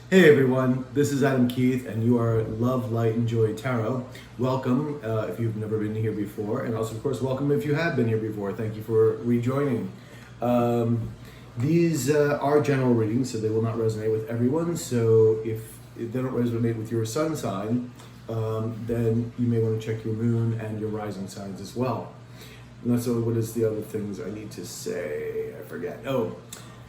Hey everyone, this is Adam Keith, and you are Love, Light, and Joy Tarot. Welcome if you've never been here before, and also, of course, welcome if you have been here before. Thank you for rejoining. These are general readings, so they will not resonate with everyone. So if they don't resonate with your sun sign, then you may want to check your moon and your rising signs as well. And so, what is the other things I need to say? I forget. Oh.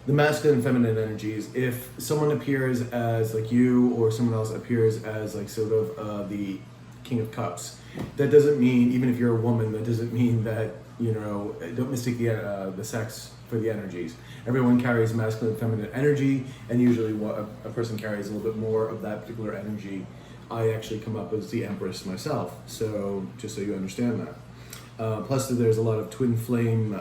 The masculine and feminine energies. If someone appears as like you, or someone else appears as like sort of the King of Cups, that doesn't mean, even if you're a woman, that doesn't mean that, you know, don't mistake the sex for the energies. Everyone carries masculine and feminine energy, and usually what a person carries a little bit more of that particular energy. I actually come up as the Empress myself, so just so you understand that. Plus, there's a lot of twin flame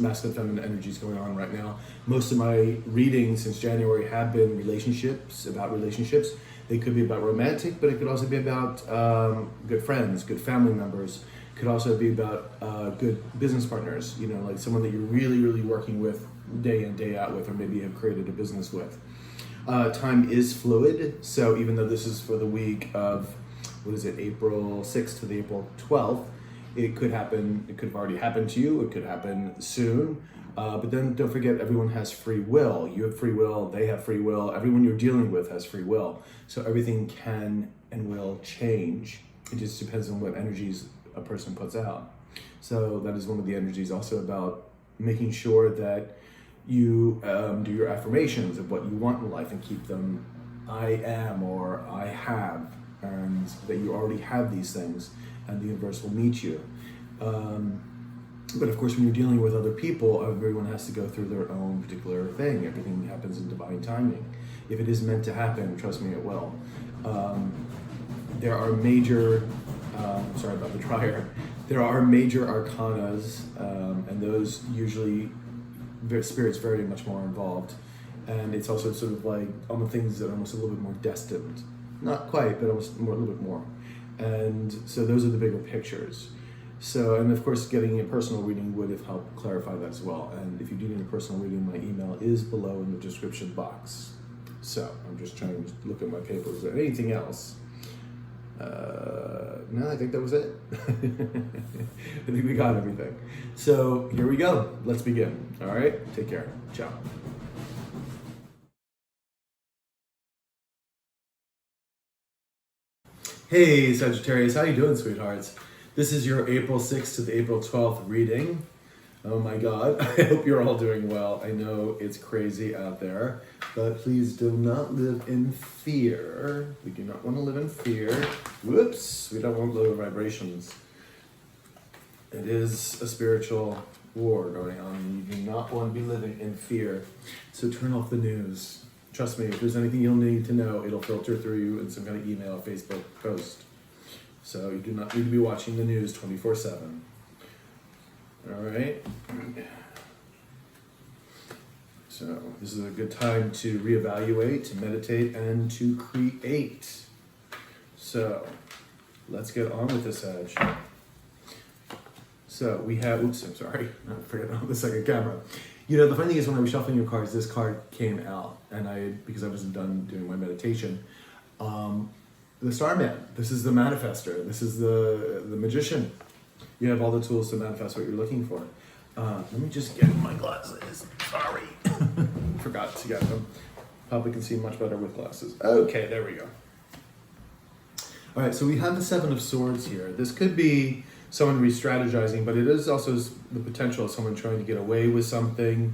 masculine feminine energies going on right now. Most of my readings since January have been about relationships. They could be about romantic, but it could also be about good friends, good family members. Could also be about good business partners, you know, like someone that you're really, really working with day in, day out with, or maybe have created a business with. Time is fluid, so even though this is for the week of, April 6th to the April 12th, it could happen, it could have already happened to you, it could happen soon. But then don't forget, everyone has free will. You have free will, they have free will, everyone you're dealing with has free will. So everything can and will change. It just depends on what energies a person puts out. So that is one of the energies also about making sure that you do your affirmations of what you want in life and keep them I am or I have, and that you already have these things and the universe will meet you. But of course, when you're dealing with other people, everyone has to go through their own particular thing. Everything happens in divine timing. If it is meant to happen, trust me, it will. There are major, sorry about the dryer. There are major arcanas, and those usually, spirit's very much more involved. And it's also sort of like on the things that are almost a little bit more destined. Not quite, but almost more, a little bit more. And so those are the bigger pictures. So, and of course, getting a personal reading would have helped clarify that as well. And if you do need a personal reading, my email is below in the description box. So I'm just trying to look at my papers. Is there anything else? No, I think that was it. I think we got everything. So here we go. Let's begin. All right. Take care. Ciao. Hey Sagittarius, how you doing, sweethearts? This is your April 6th to the April 12th reading. Oh my God, I hope you're all doing well. I know it's crazy out there, but please do not live in fear. We do not want to live in fear. Whoops, we don't want low vibrations. It is a spiritual war going on. You do not want to be living in fear. So turn off the news. Trust me, if there's anything you'll need to know, it'll filter through you in some kind of email, Facebook post. So you do not need to be watching the news 24/7. All right. So this is a good time to reevaluate, to meditate, and to create. So let's get on with this, Sag. So we have, oops, I'm sorry, I forgot about the second camera. You know, the funny thing is when I was shuffling your cards, this card came out, and because I wasn't done doing my meditation, the Starman. This is the manifester. This is the magician. You have all the tools to manifest what you're looking for. Let me just get my glasses. Sorry. Forgot to get them. Probably can see much better with glasses. Okay, there we go. All right, so we have the Seven of Swords here. This could be someone re-strategizing, but it is also the potential of someone trying to get away with something,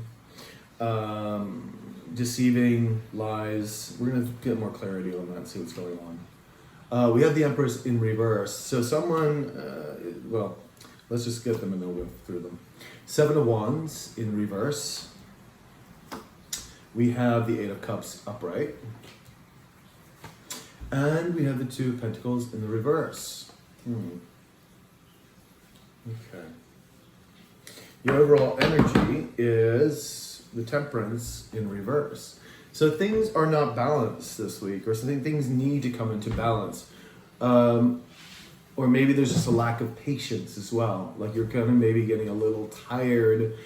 deceiving, lies. We're going to get more clarity on that and see what's going on. We have the Empress in reverse. So someone, well, let's just get them and then we'll go through them. Seven of Wands in reverse. We have the Eight of Cups upright. And we have the Two of Pentacles in the reverse. Okay. Your overall energy is the Temperance in reverse. So things are not balanced this week, or something. Things need to come into balance. Or maybe there's just a lack of patience as well. Like you're kind of maybe getting a little tired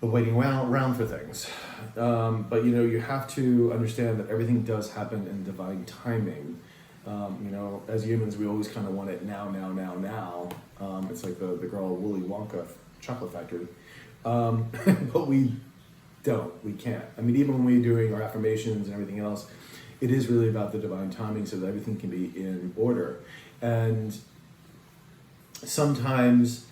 waiting around for things. But you have to understand that everything does happen in divine timing. As humans, we always kind of want it now. It's like the girl Willy Wonka chocolate factory. But we don't, we can't. I mean, even when we're doing our affirmations and everything else, it is really about the divine timing so that everything can be in order. And sometimes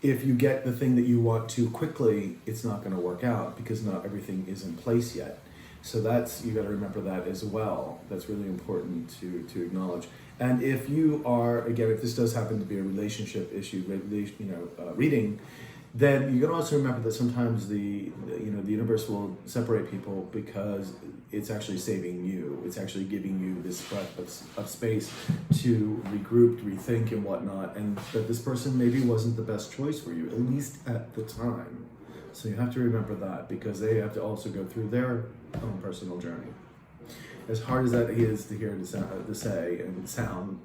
if you get the thing that you want too quickly, it's not going to work out because not everything is in place yet. So you got to remember that as well. That's really important to acknowledge. And if you are, again, if this does happen to be a relationship issue, reading, then you can also remember that sometimes the universe will separate people because it's actually saving you. It's actually giving you this breath of space to regroup, to rethink and whatnot, and that this person maybe wasn't the best choice for you, at least at the time. So you have to remember that because they have to also go through their own personal journey. As hard as that is to hear to say and sound,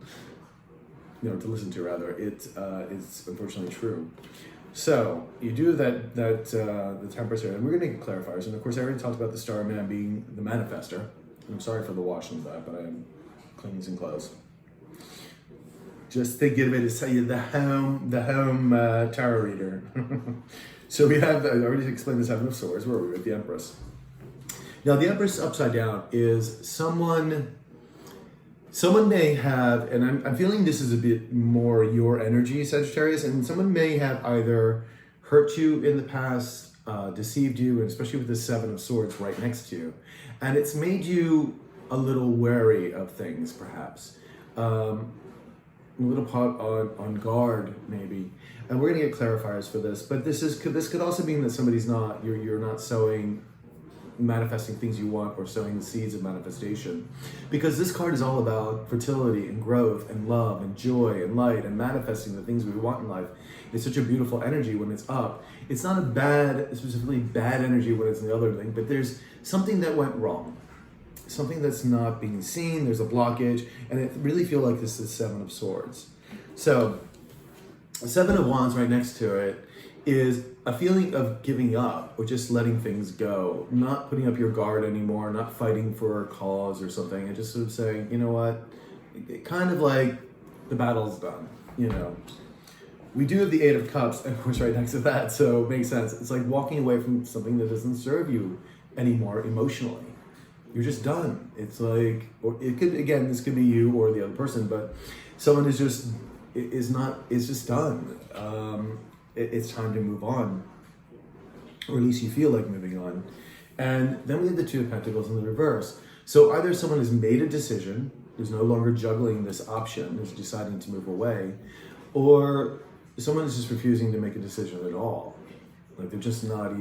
to listen to rather, it's unfortunately true. So you do the Temperance here, and we're going to get clarifiers. And of course, I already talked about the Starman being the manifester. I'm sorry for the wash and that, but I am cleaning some clothes. Just think of it as the home tarot reader. So we have, I already explained the Seven of Swords. Where are we with the Empress? Now the Empress upside down is someone may have, and I'm feeling this is a bit more your energy, Sagittarius, and someone may have either hurt you in the past, deceived you, and especially with the Seven of Swords right next to you. And it's made you a little wary of things, perhaps. A little on guard, maybe. And we're gonna get clarifiers for this, but this could also mean that somebody's you're not manifesting things you want or sowing the seeds of manifestation, because this card is all about fertility and growth and love and joy and light and manifesting the things we want in life. It's such a beautiful energy when it's up. It's not specifically bad energy when it's the other thing, but there's something that went wrong, something that's not being seen. There's a blockage, and it really feels like this is Seven of Swords. So the Seven of Wands right next to it is a feeling of giving up or just letting things go, not putting up your guard anymore, not fighting for a cause or something, and just sort of saying, you know what, kind of like the battle's done, We do have the Eight of Cups, of course, right next to that, so it makes sense. It's like walking away from something that doesn't serve you anymore emotionally. You're just done. It's like, or it could, again, this could be you or the other person, but someone is just done. It's time to move on, or at least you feel like moving on. And then we have the Two of Pentacles in the reverse. So either someone has made a decision, is no longer juggling this option, is deciding to move away, or someone is just refusing to make a decision at all. Like they're just it's not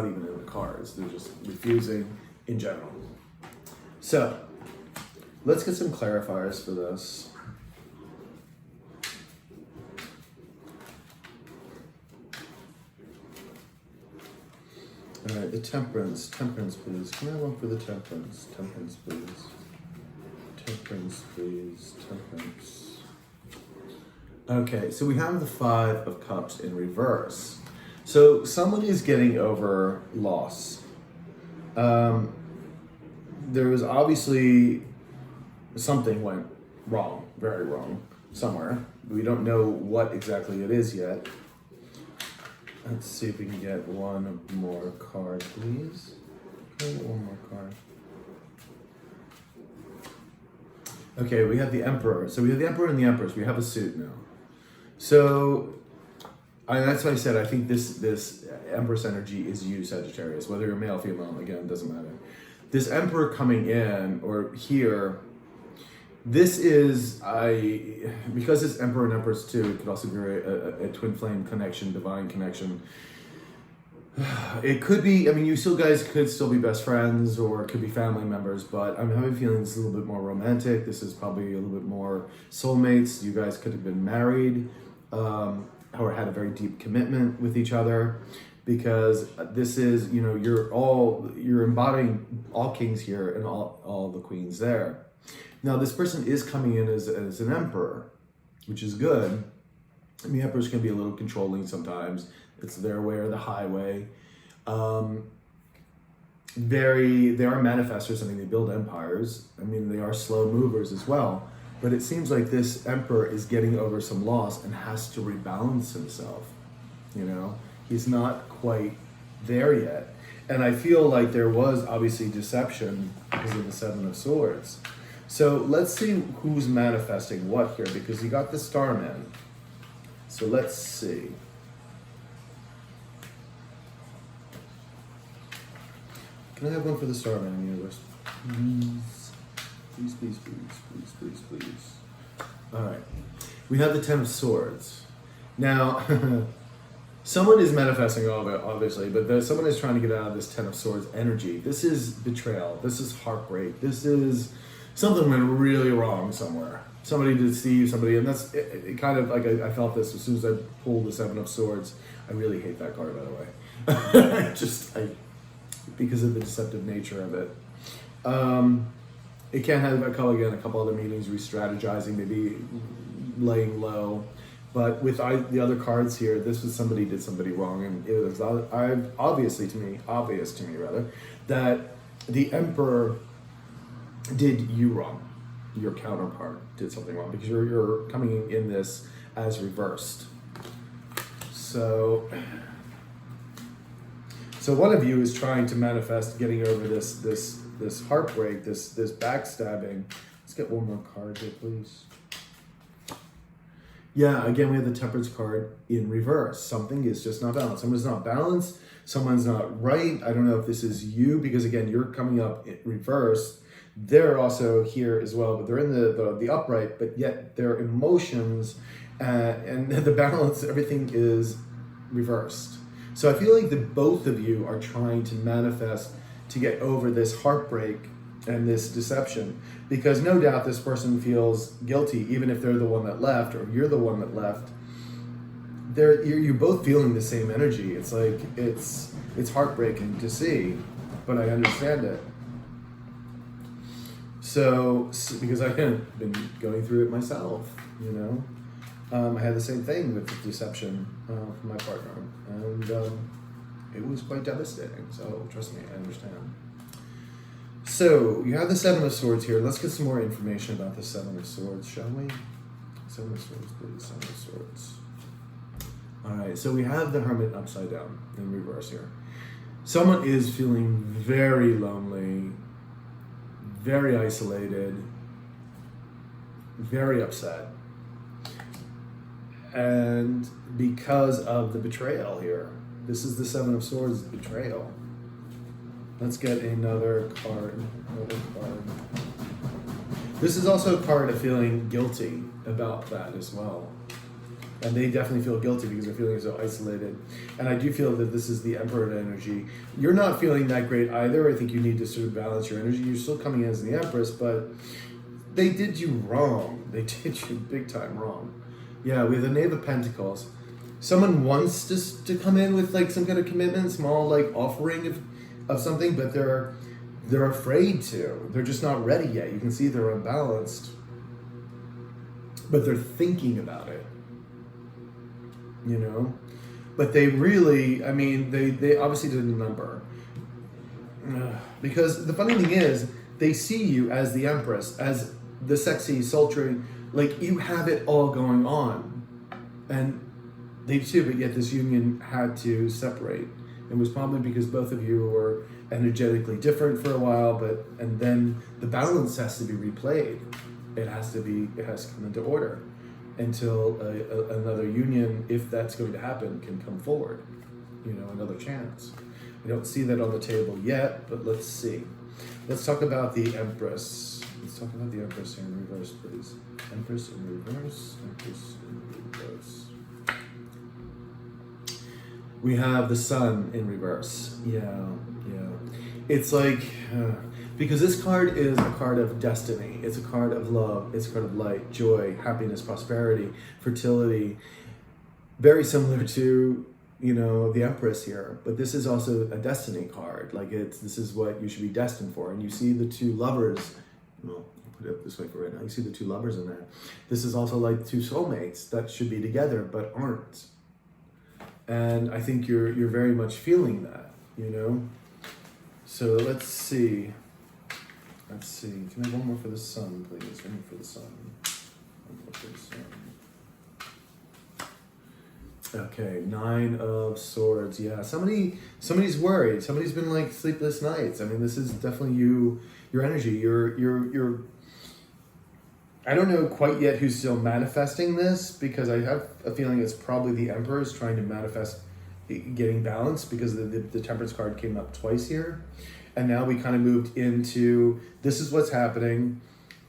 even in the cards. They're just refusing in general. So let's get some clarifiers for this. All right, the Temperance, please. Can I have one for the Temperance? Temperance, please. Temperance, please. Temperance. Okay, so we have the Five of Cups in reverse. So someone is getting over loss. There was obviously something went wrong, very wrong, somewhere. We don't know what exactly it is yet. Let's see if we can get one more card, please. Can I get one more card? Okay, we have the Emperor. So we have the Emperor and the Empress. We have a suit now. So that's why I said I think this Empress energy is you, Sagittarius. Whether you're male or female, again, doesn't matter. This Emperor coming in, or here, this is, because it's Emperor and Empress too, it could also be a twin flame connection, divine connection. It could be, you guys could still be best friends, or it could be family members, but I'm having a feeling this is a little bit more romantic. This is probably a little bit more soulmates. You guys could have been married, or had a very deep commitment with each other, because this is, you're embodying all kings here and all the queens there. Now, this person is coming in as an emperor, which is good. The emperors can be a little controlling sometimes. It's their way or the highway. They are manifestors. I mean, they build empires. I mean, they are slow movers as well. But it seems like this emperor is getting over some loss and has to rebalance himself. You know, he's not quite there yet. And I feel like there was obviously deception because of the Seven of Swords. So let's see who's manifesting what here, because you got the Starman. So let's see. Can I have one for the Starman in the universe? Please. Please, please, please, please, please, please. All right. We have the Ten of Swords. Now, someone is manifesting all of it, obviously, but someone is trying to get out of this Ten of Swords energy. This is betrayal. This is heartbreak. This is something went really wrong somewhere. Somebody deceived somebody, and that's it kind of like I felt this as soon as I pulled the Seven of Swords. I really hate that card, by the way. Because of the deceptive nature of it. It can have a couple other meanings, re-strategizing, maybe laying low. But with the other cards here, this was somebody did somebody wrong, and it was obvious to me that the Emperor did you wrong. Your counterpart did something wrong because you're coming in this as reversed. So one of you is trying to manifest getting over this heartbreak, this backstabbing. Let's get one more card here, please. Yeah, again, we have the Temperance card in reverse. Something is just not balanced. Someone's not balanced. Someone's not right. I don't know if this is you, because again, you're coming up in reverse. They're also here as well, but they're in the upright, but yet their emotions and the balance, everything is reversed. So I feel like both of you are trying to manifest to get over this heartbreak and this deception, because no doubt this person feels guilty, even if they're the one that left or you're the one that left. You're both feeling the same energy. It's like it's heartbreaking to see, but I understand it. So because I've been going through it myself, you know. I had the same thing with the deception from my partner, and it was quite devastating. So trust me, I understand. So you have the Seven of Swords here. Let's get some more information about the Seven of Swords, shall we? Seven of Swords, please. Seven of Swords. All right. So we have the Hermit upside down in reverse here. Someone is feeling very lonely, very isolated, very upset. And because of the betrayal here, this is the Seven of Swords, betrayal. Let's get another card. This is also a card of feeling guilty about that as well. And they definitely feel guilty because they're feeling so isolated. And I do feel that this is the Emperor energy. You're not feeling that great either. I think you need to sort of balance your energy. You're still coming in as the Empress, but they did you wrong. They did you big time wrong. Yeah, we have the Knave of Pentacles. Someone wants to come in with like some kind of commitment, small like offering of something, but they're afraid to. They're just not ready yet. You can see they're unbalanced, but they're thinking about it. You know, but they really, I mean, they obviously did a number. Because the funny thing is, they see you as the Empress, as the sexy, sultry, like you have it all going on. And they too, but yet this union had to separate. It was probably because both of you were energetically different for a while, and then the balance has to be replayed. It has to come into order until another union, if that's going to happen, can come forward. You know, another chance. We don't see that on the table yet, but let's see. Let's talk about the Empress. Let's talk about the Empress here in reverse, please. Empress in reverse. Empress in reverse. We have the Sun in reverse. Yeah. It's like, because this card is a card of destiny. It's a card of love. It's a card of light, joy, happiness, prosperity, fertility. Very similar to, you know, the Empress here. But this is also a destiny card. Like this is what you should be destined for. And you see the two lovers. Well, put it this way for right now. You see the two lovers in there. This is also like two soulmates that should be together but aren't. And I think you're very much feeling that, you know? So let's see. Let's see. Can I have one more for the sun, please? One more for the sun. One more for the sun. Okay, 9 of Swords. Yeah, somebody's worried. Somebody's been like sleepless nights. I mean, this is definitely your energy. You're I don't know quite yet who's still manifesting this, because I have a feeling it's probably the Emperor is trying to manifest getting balance, because the Temperance card came up twice here. And now we kind of moved into, this is what's happening.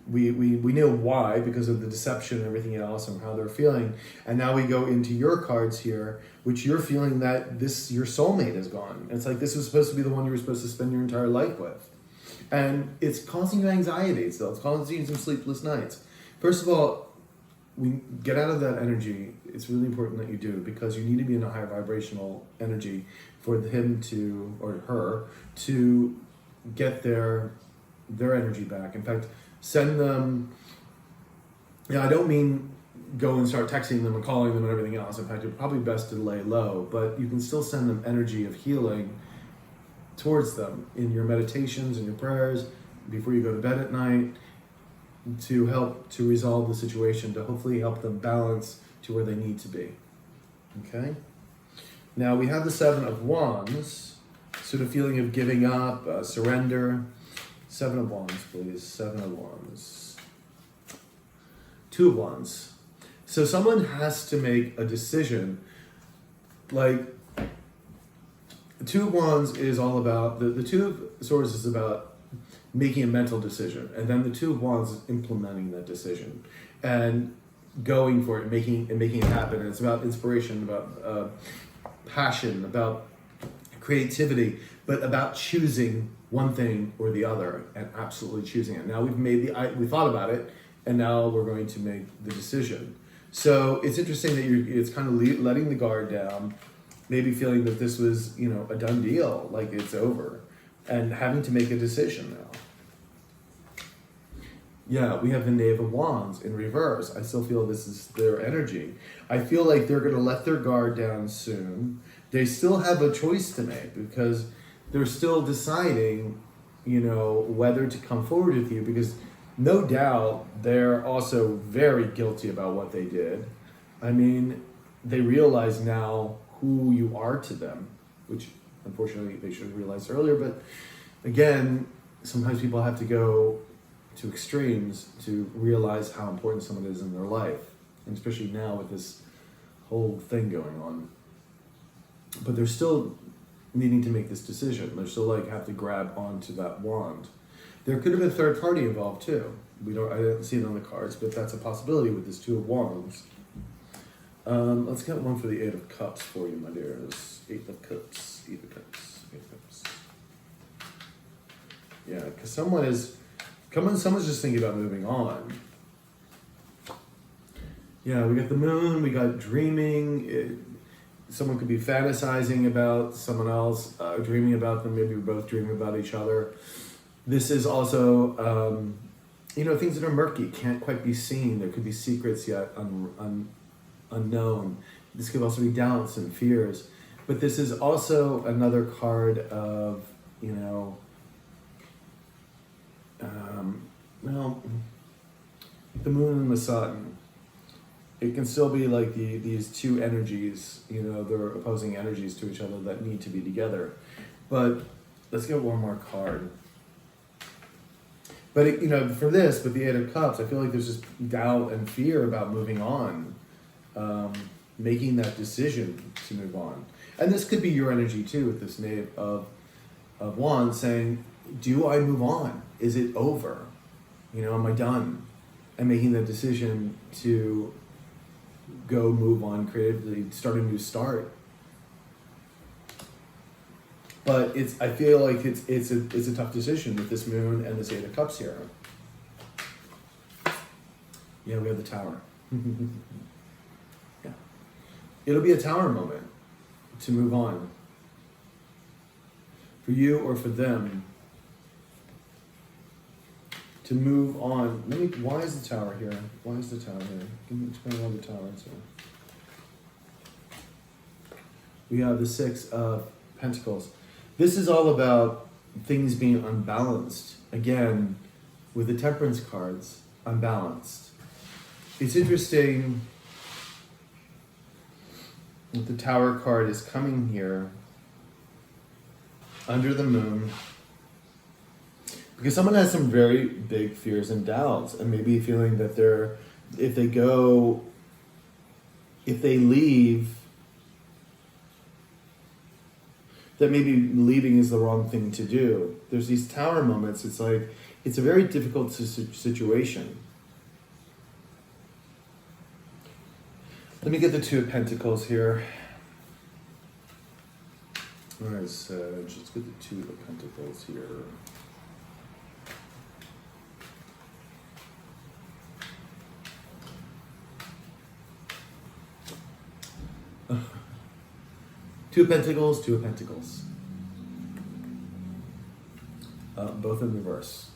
We know why, because of the deception and everything else and how they're feeling. And now we go into your cards here, which you're feeling that your soulmate is gone. It's like this was supposed to be the one you were supposed to spend your entire life with. And it's causing you anxiety still. It's causing you some sleepless nights. First of all, we get out of that energy. It's really important that you do, because you need to be in a higher vibrational energy for him to, or her, to get their energy back. In fact, send them, I don't mean go and start texting them and calling them and everything else. In fact, it's probably best to lay low, but you can still send them energy of healing towards them in your meditations and your prayers before you go to bed at night, to help to resolve the situation, to hopefully help them balance to where they need to be. Okay? Now we have the 7 of Wands, sort of feeling of giving up, surrender. 7 of Wands, please. 7 of Wands. 2 of Wands. So someone has to make a decision. Like, the 2 of Wands is all about, the 2 of Swords is about making a mental decision. And then the 2 of Wands is implementing that decision and going for it, making it happen. And it's about inspiration, about passion, about creativity, but about choosing one thing or the other and absolutely choosing it. Now we thought about it, and now we're going to make the decision. So it's interesting that it's kind of letting the guard down, maybe feeling that this was, a done deal, like it's over, and having to make a decision now. Yeah, we have the Knave of Wands in reverse. I still feel this is their energy. I feel like they're going to let their guard down soon. They still have a choice to make, because they're still deciding, whether to come forward with you, because no doubt they're also very guilty about what they did. I mean, they realize now who you are to them, which unfortunately they should have realized earlier. But again, sometimes people have to go to extremes to realize how important someone is in their life, and especially now with this whole thing going on. But they're still needing to make this decision. They're still have to grab onto that wand. There could have been a third party involved too. I didn't see it on the cards, but that's a possibility with this 2 of Wands. Let's get one for the 8 of Cups for you, my dears. 8 of Cups, 8 of Cups, 8 of Cups. Yeah, because someone's just thinking about moving on. Yeah, we got the Moon, we got dreaming. Someone could be fantasizing about someone else, dreaming about them. Maybe we're both dreaming about each other. This is also, things that are murky, can't quite be seen. There could be secrets yet unknown. This could also be doubts and fears. But this is also another card of, the Moon and the Sun. It can still be like these two energies, they're opposing energies to each other that need to be together. But let's get one more card. But for this, with the 8 of Cups, I feel like there's just doubt and fear about moving on, making that decision to move on. And this could be your energy too, with this Knave of Wands, saying, do I move on? Is it over? Am I done? And making that decision to go move on creatively, start a new start. But I feel like it's a tough decision with this Moon and this 8 of Cups here. Yeah, we have the Tower. Yeah, it'll be a Tower moment to move on for you or for them. To move on. Why is the Tower here? Why is the Tower here? Can you explain why the Tower is here? We have the Six of Pentacles. This is all about things being unbalanced. Again, with the Temperance cards, unbalanced. It's interesting that the Tower card is coming here under the moon because someone has some very big fears and doubts and maybe feeling that if they leave, that maybe leaving is the wrong thing to do. There's these Tower moments. It's like, it's a very difficult situation. Let me get the Two of Pentacles here. All right, so let's get the Two of Pentacles here. Two of Pentacles, Two of Pentacles. Both in reverse.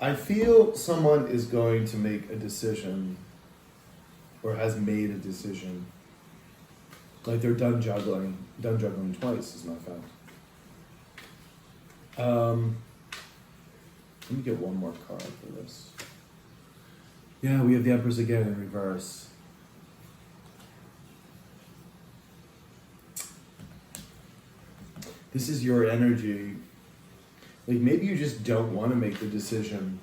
I feel someone is going to make a decision or has made a decision. Like they're done juggling twice is my fact. Let me get one more card for this. Yeah, we have the Empress again in reverse. This is your energy. Like maybe you just don't want to make the decision.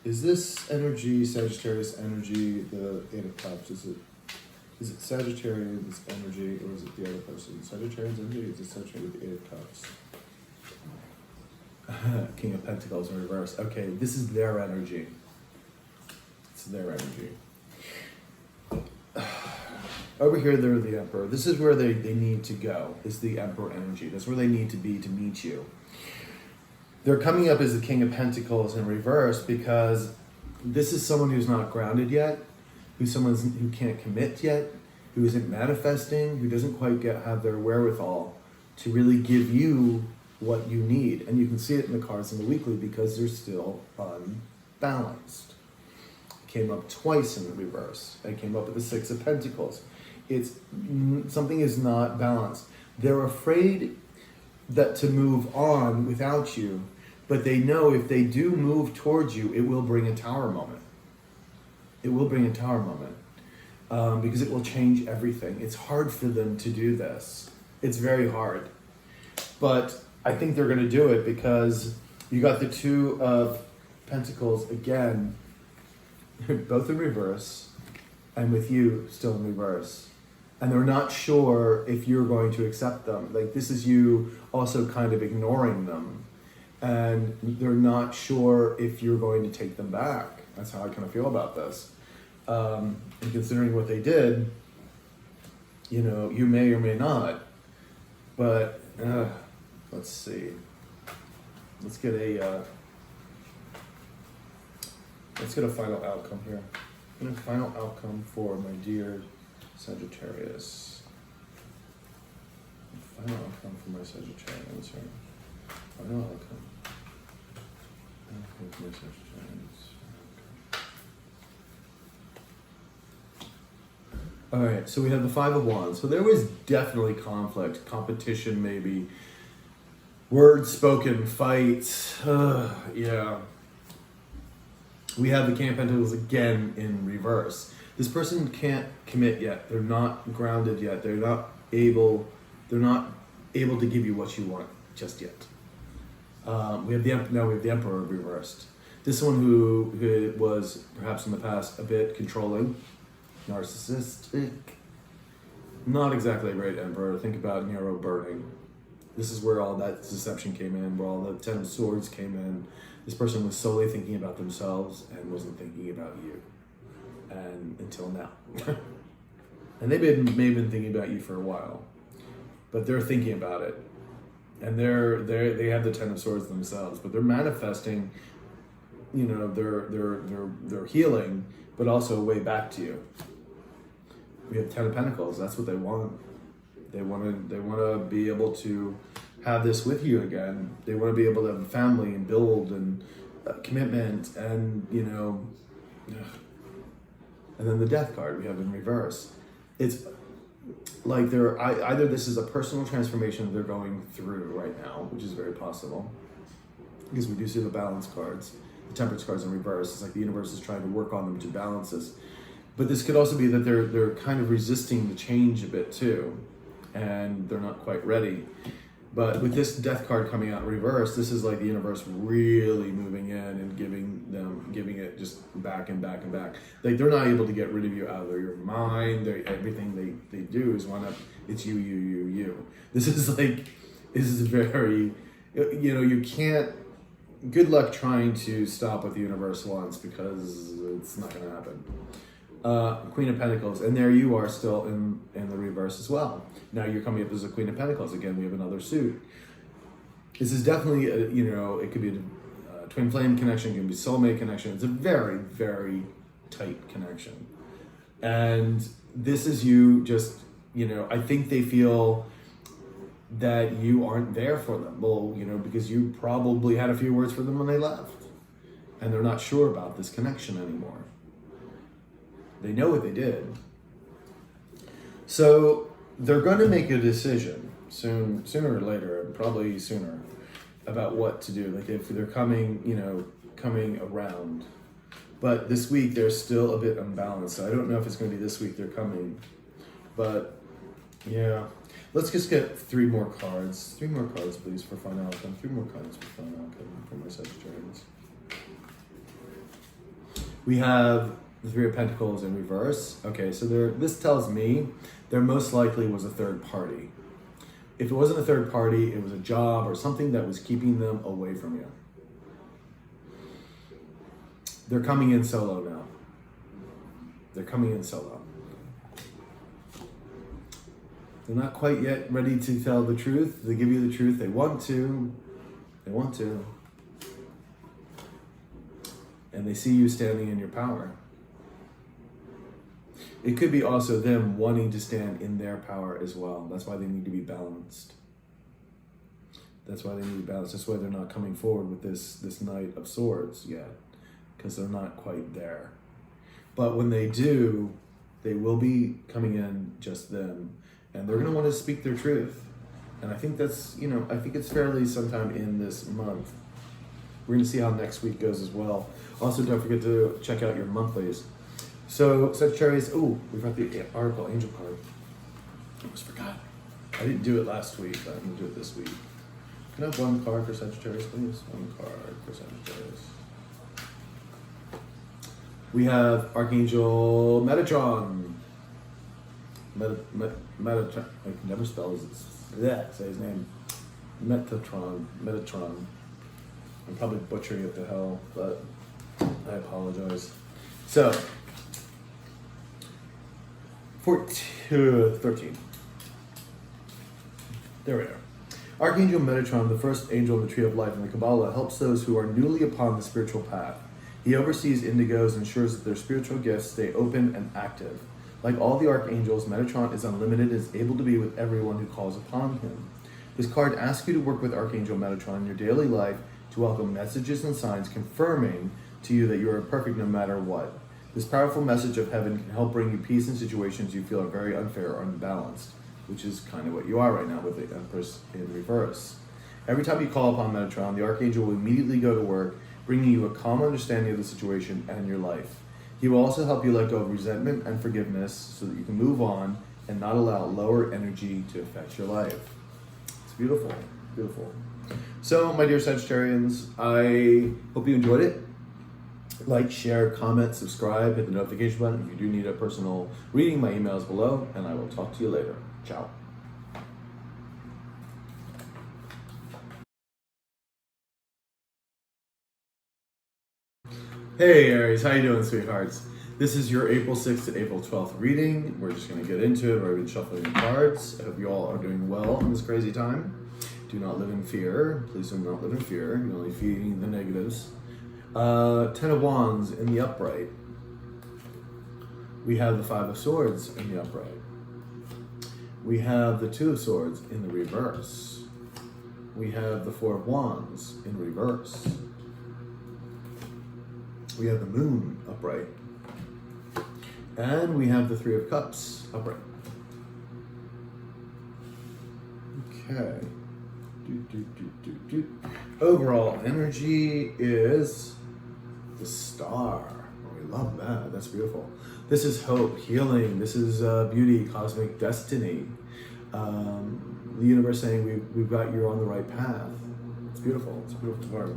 Is this energy, Sagittarius energy, the Eight of Cups? Is it Sagittarius energy or is it the other person? Sagittarius energy is associated with the Eight of Cups. King of Pentacles in reverse. Okay, this is their energy. It's their energy. Over here, they're the Emperor. This is where they need to go, is the Emperor energy. That's where they need to be to meet you. They're coming up as the King of Pentacles in reverse because this is someone who's not grounded yet, who can't commit yet, who isn't manifesting, who doesn't quite have their wherewithal to really give you what you need. And you can see it in the cards in the weekly because they're still unbalanced. It came up twice in the reverse. It came up with the Six of Pentacles. It's something is not balanced. They're afraid that to move on without you, but they know if they do move towards you, it will bring a Tower moment. It will bring a Tower moment because it will change everything. It's hard for them to do this. It's very hard. But I think they're going to do it because you got the Two of Pentacles again, both in reverse, and with you still in reverse. And they're not sure if you're going to accept them. Like this is you also kind of ignoring them. And they're not sure if you're going to take them back. That's how I kind of feel about this. And considering what they did, you know, you may or may not. But let's see. Let's get a final outcome here. A final outcome for my dear Sagittarius. Final outcome for my Sagittarians here. Final outcome. For my Sagittarians. Okay. Alright, so we have the Five of Wands. So there was definitely conflict, competition maybe, words spoken, fights. Yeah. We have the King of Pentacles again in reverse. This person can't commit yet. They're not grounded yet. They're not able to give you what you want just yet. We have the Emperor reversed. This is someone who was perhaps in the past a bit controlling, narcissistic. Not exactly a great Emperor. Think about Nero burning. This is where all that deception came in, where all the Ten of Swords came in. This person was solely thinking about themselves and wasn't thinking about you. And until now. And they may have been thinking about you for a while. But they're thinking about it. And they have the Ten of Swords themselves, but they're manifesting, you know, their healing, but also a way back to you. We have Ten of Pentacles. That's what they want. They want to be able to have this with you again. They want to be able to have a family and build and commitment and, you know, and then the Death card we have in reverse. It's like either this is a personal transformation they're going through right now, which is very possible, because we do see the balance cards, the Temperance cards in reverse. It's like the universe is trying to work on them to balance this. But this could also be that they're kind of resisting the change a bit too, and they're not quite ready. But with this Death card coming out in reverse, this is like the universe really moving in and giving it just back and back and back. Like they're not able to get rid of you out of your mind. Everything they do is it's you. This is very, you know, you can't, good luck trying to stop what the universe wants, because it's not going to happen. Queen of Pentacles, and there you are still in the reverse as well. Now you're coming up as a Queen of Pentacles. Again, we have another suit. This is definitely, you know, it could be a twin flame connection, it can be soulmate connection. It's a very, very tight connection. And this is you just, you know, I think they feel that you aren't there for them. Well, you know, because you probably had a few words for them when they left. And they're not sure about this connection anymore. They know what they did. So they're going to make a decision sooner or later, and probably sooner, about what to do. Like if they're coming around. But this week they're still a bit unbalanced. So I don't know if it's going to be this week they're coming. But yeah. Let's just get 3 more cards. 3 more cards, please, for final outcome. 3 more cards for final outcome for my Sagittarians. We have the Three of Pentacles in reverse. Okay, so this tells me there most likely was a third party. If it wasn't a third party, it was a job or something that was keeping them away from you. They're coming in solo now. They're coming in solo. They're not quite yet ready to tell the truth. They give you the truth. They want to. They want to. And they see you standing in your power. It could be also them wanting to stand in their power as well. That's why they need to be balanced. That's why they need to be balanced. That's why they're not coming forward with this Knight of Swords yet, because they're not quite there. But when they do, they will be coming in just them, and they're going to want to speak their truth. And I think that's, you know, I think it's fairly sometime in this month. We're going to see how next week goes as well. Also, don't forget to check out your monthlies. So, Sagittarius, we've got the Oracle Angel card. I almost forgot. I didn't do it last week, but I'm going to do it this week. Can I have 1 card for Sagittarius, please? 1 card for Sagittarius. We have Archangel Metatron. Metatron. I can never spell say his name. Metatron. I'm probably butchering it to hell, but I apologize. So, 13. There we are. Archangel Metatron, the first angel in the Tree of Life in the Kabbalah, helps those who are newly upon the spiritual path. He oversees indigos and ensures that their spiritual gifts stay open and active. Like all the archangels, Metatron is unlimited and is able to be with everyone who calls upon him. This card asks you to work with Archangel Metatron in your daily life to welcome messages and signs confirming to you that you are perfect no matter what. This powerful message of heaven can help bring you peace in situations you feel are very unfair or unbalanced, which is kind of what you are right now with the Empress in reverse. Every time you call upon Metatron, the Archangel will immediately go to work, bringing you a calm understanding of the situation and your life. He will also help you let go of resentment and forgiveness so that you can move on and not allow lower energy to affect your life. It's beautiful, beautiful. So, my dear Sagittarians, I hope you enjoyed it. Like, share, comment, subscribe, hit the notification button. If you do need a personal reading, my email is below, and I will talk to you later. Ciao. Hey Aries, how you doing, sweethearts? This is your April 6th to April 12th reading. We're just going to get into it. We're going to be shuffling the cards. I hope you all are doing well in this crazy time. Do not live in fear. Please do not live in fear. You're only feeding the negatives. 10 of Wands in the upright. We have the Five of Swords in the upright. We have the Two of Swords in the reverse. We have the Four of Wands in reverse. We have the Moon upright. And we have the Three of Cups upright. Okay. Overall energy is the Star. Oh, we love that. That's beautiful. This is hope, healing. This is beauty, cosmic destiny. The universe saying we've got you on the right path. It's beautiful. It's a beautiful card.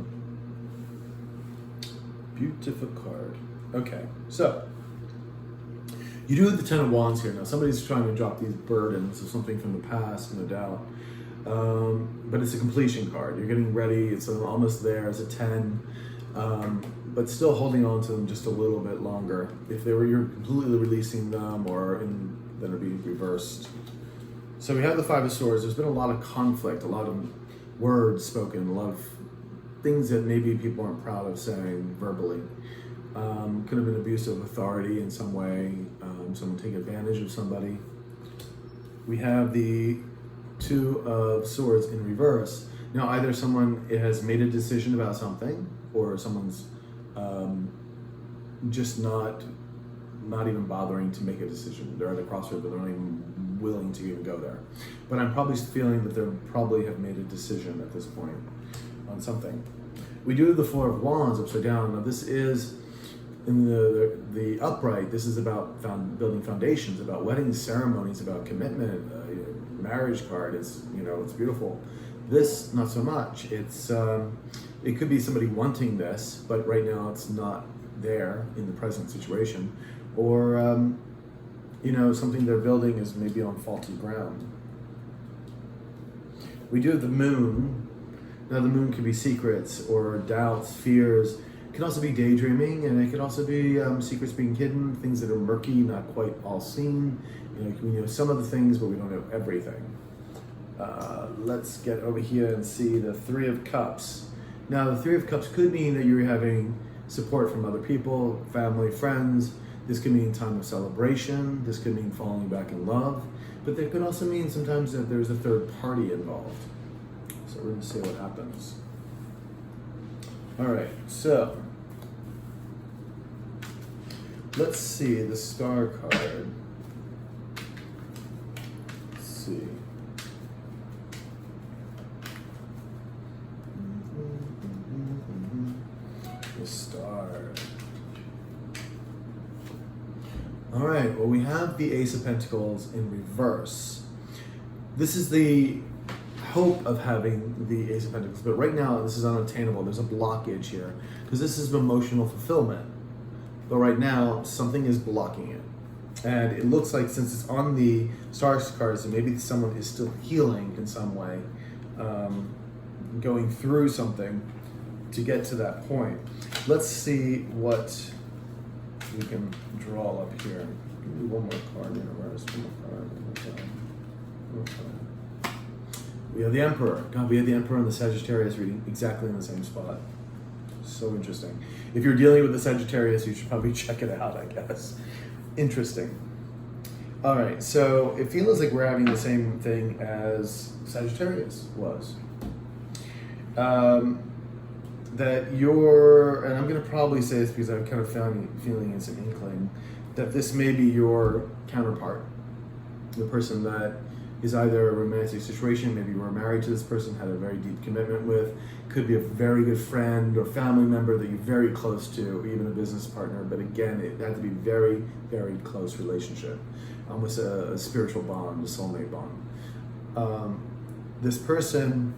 Beautiful card. Okay, so you do have the Ten of Wands here. Now somebody's trying to drop these burdens of something from the past, no doubt. But it's a completion card. You're getting ready. It's almost there. It's a 10. But still holding on to them just a little bit longer. If you're completely releasing them, then it'll be reversed. So we have the Five of Swords. There's been a lot of conflict, a lot of words spoken, a lot of things that maybe people aren't proud of saying verbally. Could have been abuse of authority in some way, someone taking advantage of somebody. We have the Two of Swords in reverse. Now either someone has made a decision about something, or someone's just not even bothering to make a decision. They're at a crossroad, but they're not even willing to even go there. But I'm probably feeling that they probably have made a decision at this point on something. We do have the Four of Wands upside down. Now this is in the upright. This is about building foundations, about wedding ceremonies, about commitment, marriage card. It's it's beautiful. This not so much. It's it could be somebody wanting this, but right now it's not there in the present situation, or something they're building is maybe on faulty ground. We do have the Moon. Now the Moon could be secrets or doubts, fears. It can also be daydreaming, and it could also be secrets being hidden, things that are murky, not quite all seen. We know some of the things, but we don't know everything. Let's get over here and see the Three of Cups. Now the Three of Cups could mean that you're having support from other people, family, friends. This could mean time of celebration. This could mean falling back in love. But it could also mean sometimes that there's a third party involved. So we're going to see what happens. All right, so let's see the Star card. Let's see. The Star. All right, well, we have the Ace of Pentacles in reverse. This is the hope of having the Ace of Pentacles, but right now this is unattainable. There's a blockage here because this is emotional fulfillment. But right now something is blocking it. And it looks like, since it's on the Stars cards, that maybe someone is still healing in some way, going through something to get to that point. Let's see what we can draw up here. Give me one more card in reverse. One more card. We have the Emperor. God, we have the Emperor and the Sagittarius reading exactly in the same spot. So interesting. If you're dealing with the Sagittarius, you should probably check it out, I guess. Interesting. All right, so it feels like we're having the same thing as Sagittarius was. That you're, and I'm going to probably say this because I'm kind of feeling it's an inkling, that this may be your counterpart. The person that is either a romantic situation, maybe you were married to this person, had a very deep commitment with, could be a very good friend or family member that you're very close to, or even a business partner, but again, it had to be very, very close relationship, almost a spiritual bond, a soulmate bond. This person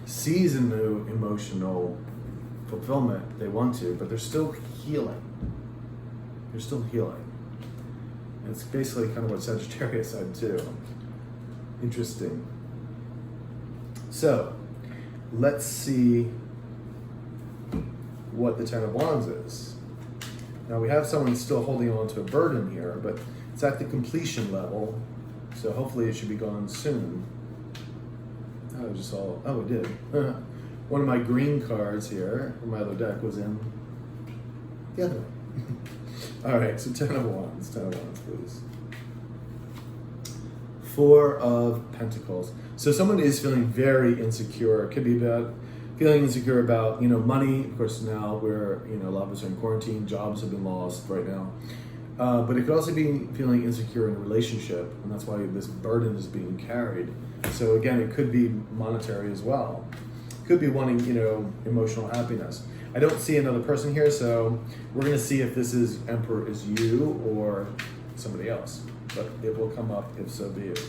sees a new emotional fulfillment, they want to, but they're still healing. They're still healing. And it's basically kind of what Sagittarius said too. Interesting. So, let's see what the Ten of Wands is. Now we have someone still holding on to a burden here, but it's at the completion level, so hopefully it should be gone soon. Oh, it did. One of my green cards here from my other deck was in the other one. All right, so 10 of Wands, please. 4 of Pentacles. So someone is feeling very insecure. It could be about feeling insecure about, money. Of course, now we're, a lot of us are in quarantine. Jobs have been lost right now. But it could also be feeling insecure in a relationship, and that's why this burden is being carried. So again, it could be monetary as well. Could be wanting, emotional happiness. I don't see another person here, so we're going to see if this is Emperor is you or somebody else. But it will come up if so be it.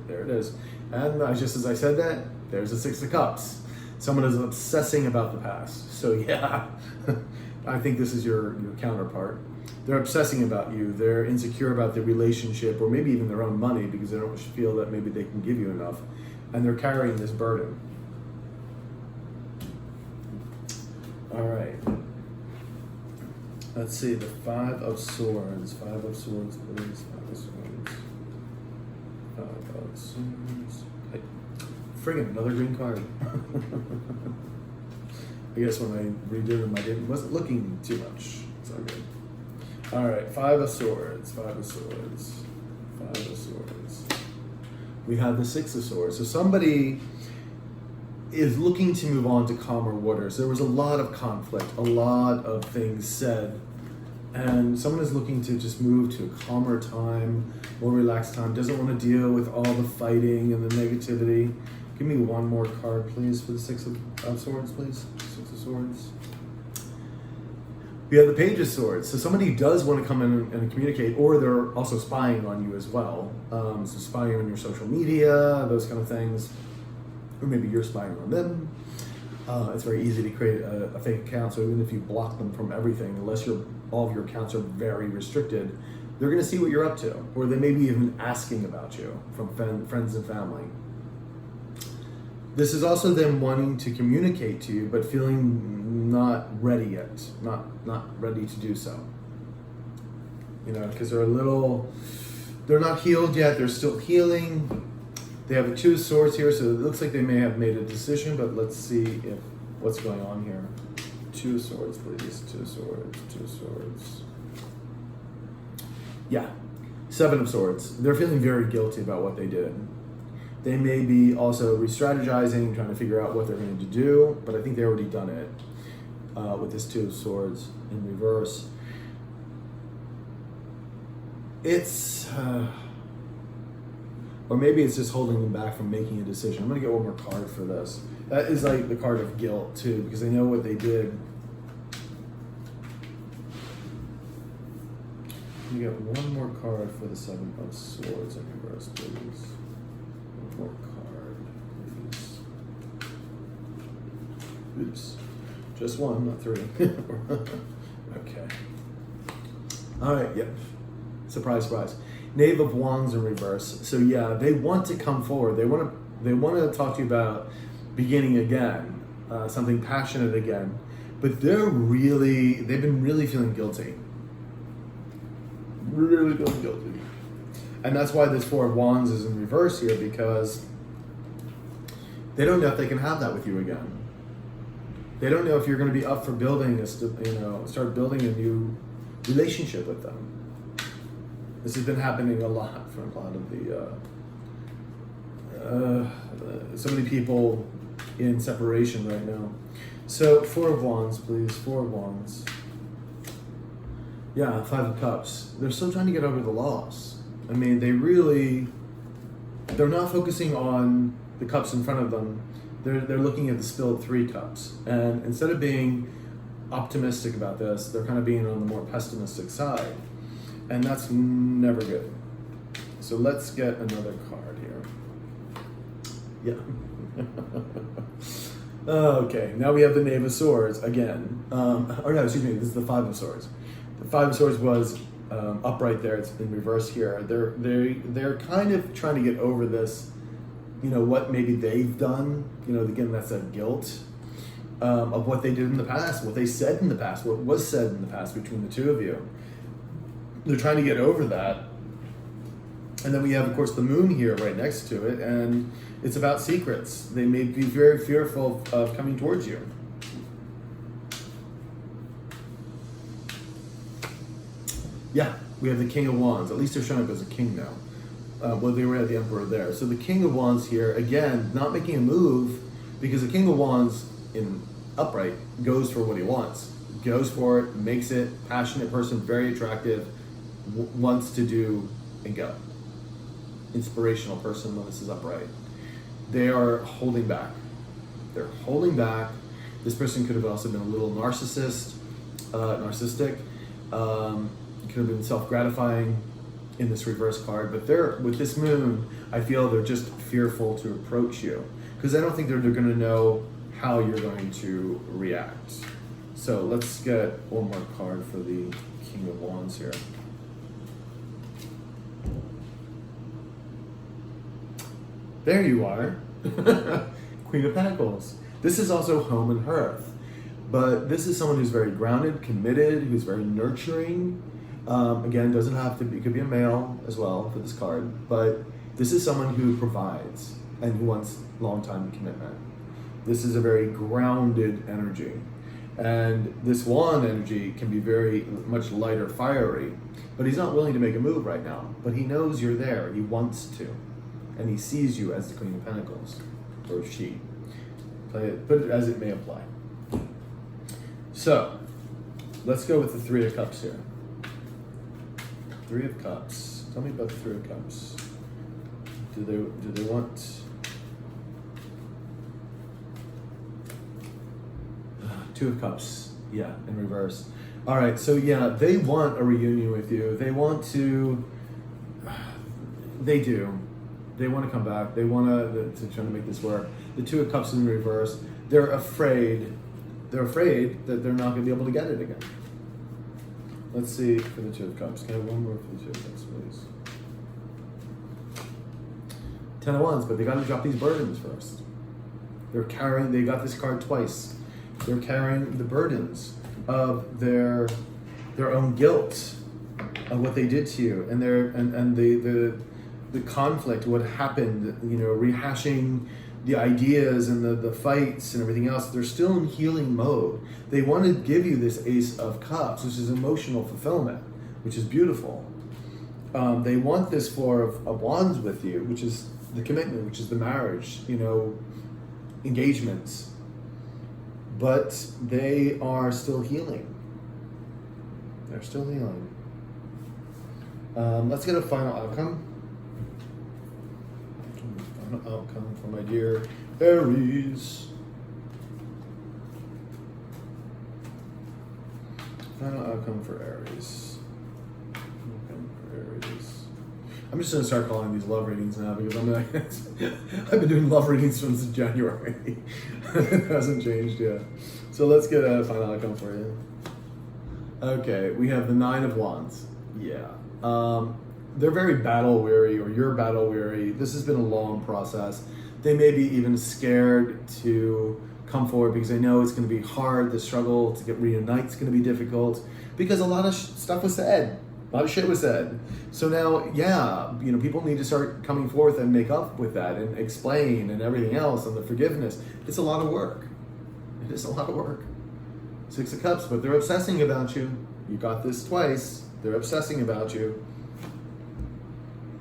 There it is. And just as I said that, there's a 6 of Cups. Someone is obsessing about the past. So yeah, I think this is your counterpart. They're obsessing about you. They're insecure about the relationship or maybe even their own money because they don't feel that maybe they can give you enough. And they're carrying this burden. All right. Let's see, the 5 of Swords. 5 of Swords, please. 5 of Swords. 5 of Swords. Hey, friggin' another green card. I guess when I redid them, I wasn't looking too much. It's all good. All right, 5 of Swords. 5 of Swords. 5 of Swords. We have the 6 of Swords. So somebody is looking to move on to calmer waters. There was a lot of conflict, a lot of things said, and someone is looking to just move to a calmer time, more relaxed time, doesn't want to deal with all the fighting and the negativity. Give me one more card, please, for the 6 of Swords, please. 6 of Swords. We have the Page of Swords. So somebody does want to come in and communicate, or they're also spying on you as well. So spying on your social media, those kind of things. Or maybe you're spying on them. It's very easy to create a fake account, so even if you block them from everything, unless all of your accounts are very restricted, they're going to see what you're up to, or they may be even asking about you from friends and family. This is also them wanting to communicate to you, but feeling not ready yet, not ready to do so. Because they're not healed yet, they're still healing. They have the 2 of Swords here, so it looks like they may have made a decision, but let's see what's going on here. 2 of Swords, please. 2 of Swords, 2 of Swords. Yeah, 7 of Swords. They're feeling very guilty about what they did. They may be also re-strategizing, trying to figure out what they're going to do, but I think they've already done it with this 2 of Swords in reverse. It's... or maybe it's just holding them back from making a decision. I'm going to get one more card for this. That is like the card of guilt, too, because they know what they did. You get one more card for the 7 of Swords in reverse, please. One more card, please. Oops. Just one, not 3. Okay. All right, yep. Surprise, surprise. Knave of Wands in reverse. So yeah, they want to come forward. They want to talk to you about beginning again, something passionate again. But they've been really feeling guilty. Really feeling guilty. And that's why this 4 of Wands is in reverse here, because they don't know if they can have that with you again. They don't know if you're going to be up for building start building a new relationship with them. This has been happening a lot for a lot of so many people in separation right now. So 4 of Wands, please. 4 of Wands. Yeah, 5 of Cups. They're still trying to get over the loss. I mean, they're not focusing on the cups in front of them. They're looking at the spilled 3 cups. And instead of being optimistic about this, they're kind of being on the more pessimistic side. And that's never good. So let's get another card here. Yeah. Okay, now we have the Knave of Swords again. This is the 5 of Swords. The 5 of Swords was upright there. It's in reverse here. They're kind of trying to get over this, what maybe they've done. Again, that's that guilt of what they did in the past, what they said in the past, what was said in the past between the 2 of you. They're trying to get over that. And then we have, of course, the moon here right next to it, and it's about secrets. They may be very fearful of coming towards you. we have the King of Wands. At least they're showing up as a king now. Well, they were at the Emperor there. So the King of Wands here, again, not making a move, because the King of Wands in upright goes for what he wants. Goes for it, makes it, passionate person, very attractive, wants to do and go. Inspirational person when this is upright. They are holding back. They're holding back. This person could have also been a little narcissistic. Could have been self-gratifying in this reverse card, but they're, with this moon, I feel they're just fearful to approach you because I don't think they're going to know how you're going to react. So let's get one more card for the King of Wands here. There you are. Queen of Pentacles. This is also home and hearth, but this is someone who's very grounded, committed, who's very nurturing. Again, doesn't have to be, it could be a male as well for this card, but this is someone who provides and who wants long-time commitment. This is a very grounded energy. And this wand energy can be very much lighter, fiery, but he's not willing to make a move right now. But he knows you're there, he wants to. And he sees you as the Queen of Pentacles, or she. Put it as it may apply. So, let's go with the Three of Cups here. Three of Cups. Tell me about the Three of Cups. Do they want... Two of Cups, yeah, in reverse. All right, so yeah, they want a reunion with you. They want to, they do. They want to come back. They want to try to make this work. The Two of Cups in reverse, they're afraid. They're afraid that they're not going to be able to get it again. Let's see for the Two of Cups. Can I have one more for the Two of Cups, please? Ten of Wands, but they got to drop these burdens first. They're carrying, they got this card twice. They're carrying the burdens of their own guilt of what they did to you, and the conflict, what happened, you know, rehashing the ideas and the fights and everything else. They're still in healing mode. They want to give you this Ace of Cups, which is emotional fulfillment, which is beautiful. They want this Four of Wands with you, which is the commitment, which is the marriage, you know, engagements. But they are still healing. They're still healing. Let's get a final outcome. Final outcome for my dear Aries. Final outcome for Aries. Outcome for Aries. I'm just going to start calling these love readings now because I'm like, I've been doing love readings since January. It hasn't changed yet. So let's get a final outcome for you. Okay, we have the Nine of Wands. Yeah. They're very battle weary, or you're battle weary. This has been a long process. They may be even scared to come forward because they know it's going to be hard. The struggle to get reunite is going to be difficult because a lot of stuff was said. A lot of shit was said. So now, yeah, you know, people need to start coming forth and make up with that and explain and everything else and the forgiveness. It's a lot of work. It is a lot of work. Six of Cups, but they're obsessing about you. You got this twice. They're obsessing about you.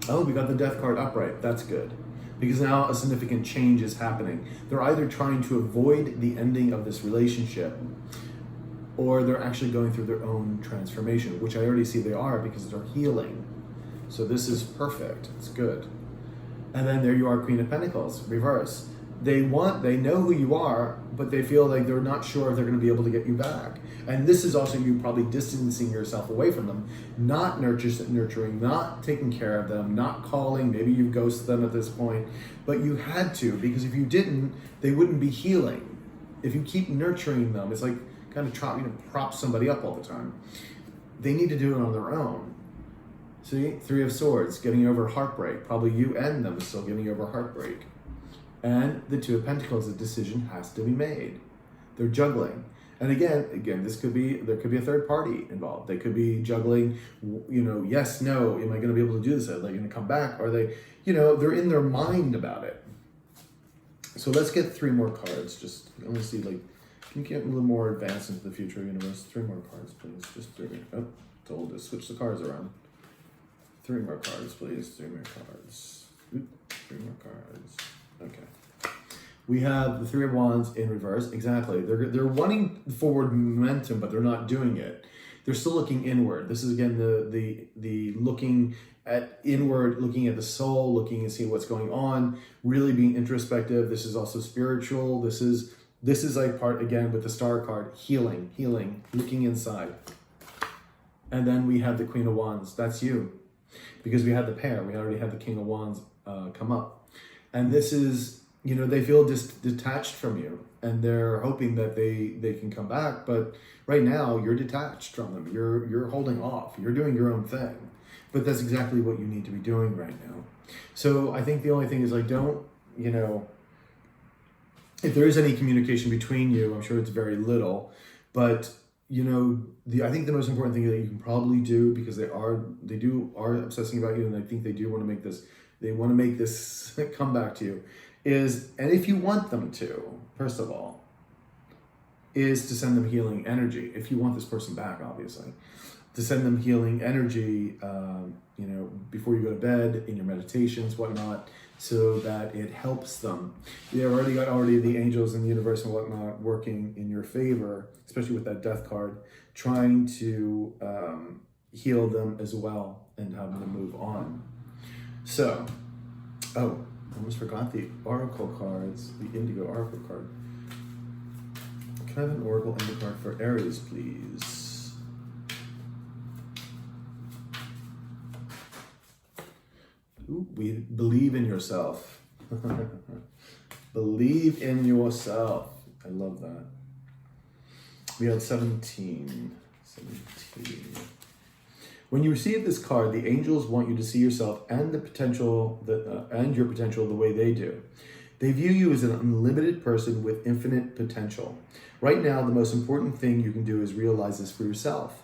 Oh, we got the Death card upright. That's good. Because now a significant change is happening. They're either trying to avoid the ending of this relationship, or they're actually going through their own transformation, which I already see they are because they're healing. So this is perfect. It's good. And then there you are, Queen of Pentacles, reverse. They know who you are, but they feel like they're not sure if they're going to be able to get you back. And this is also you probably distancing yourself away from them, not nurturing, not taking care of them, not calling. Maybe you ghost them at this point, but you had to, because if you didn't, they wouldn't be healing. If you keep nurturing them, it's like kind of prop somebody up all the time. They need to do it on their own. See, Three of Swords, getting over heartbreak. Probably you and them still getting over heartbreak. And the Two of Pentacles, a decision has to be made. They're juggling. And again, there could be a third party involved. They could be juggling, you know, yes, no, am I going to be able to do this? Are they going to come back? Are they, you know, they're in their mind about it. So let's get three more cards. Just, I want to see, like, can you get a little more advanced into the future universe? Three more cards, please. Just three. Oh, told to switch the cards around. 3 more cards, please. 3 more cards. Oop, 3 more cards. Okay. We have the 3 of Wands in reverse. Exactly. They're wanting forward momentum, but they're not doing it. They're still looking inward. This is again the looking at inward, looking at the soul, looking and seeing what's going on, really being introspective. This is also spiritual. This is like part again with the Star card, healing, looking inside. And then we have the Queen of Wands. That's you. Because we had the pair. We already had the King of Wands come up. And this is, they feel detached from you. And they're hoping that they can come back. But right now, you're detached from them. You're holding off. You're doing your own thing. But that's exactly what you need to be doing right now. So I think the only thing is like, don't, if there is any communication between you, I'm sure it's very little. But I think the most important thing that you can probably do, because they are obsessing about you, and I think they do want to make this come back to you, is, and if you want them to, first of all, is to send them healing energy. If you want this person back, obviously, to send them healing energy, before you go to bed, in your meditations, whatnot, so that it helps them. They've already got the angels and the universe and whatnot working in your favor, especially with that death card, trying to heal them as well and have them move on. So, I almost forgot the oracle cards, the Indigo oracle card. Can I have an oracle Indigo card for Aries, please? Ooh, we believe in yourself. Believe in yourself. I love that. We had 17. When you receive this card, the angels want you to see yourself and the potential and your potential the way they do. They view you as an unlimited person with infinite potential. Right now, the most important thing you can do is realize this for yourself.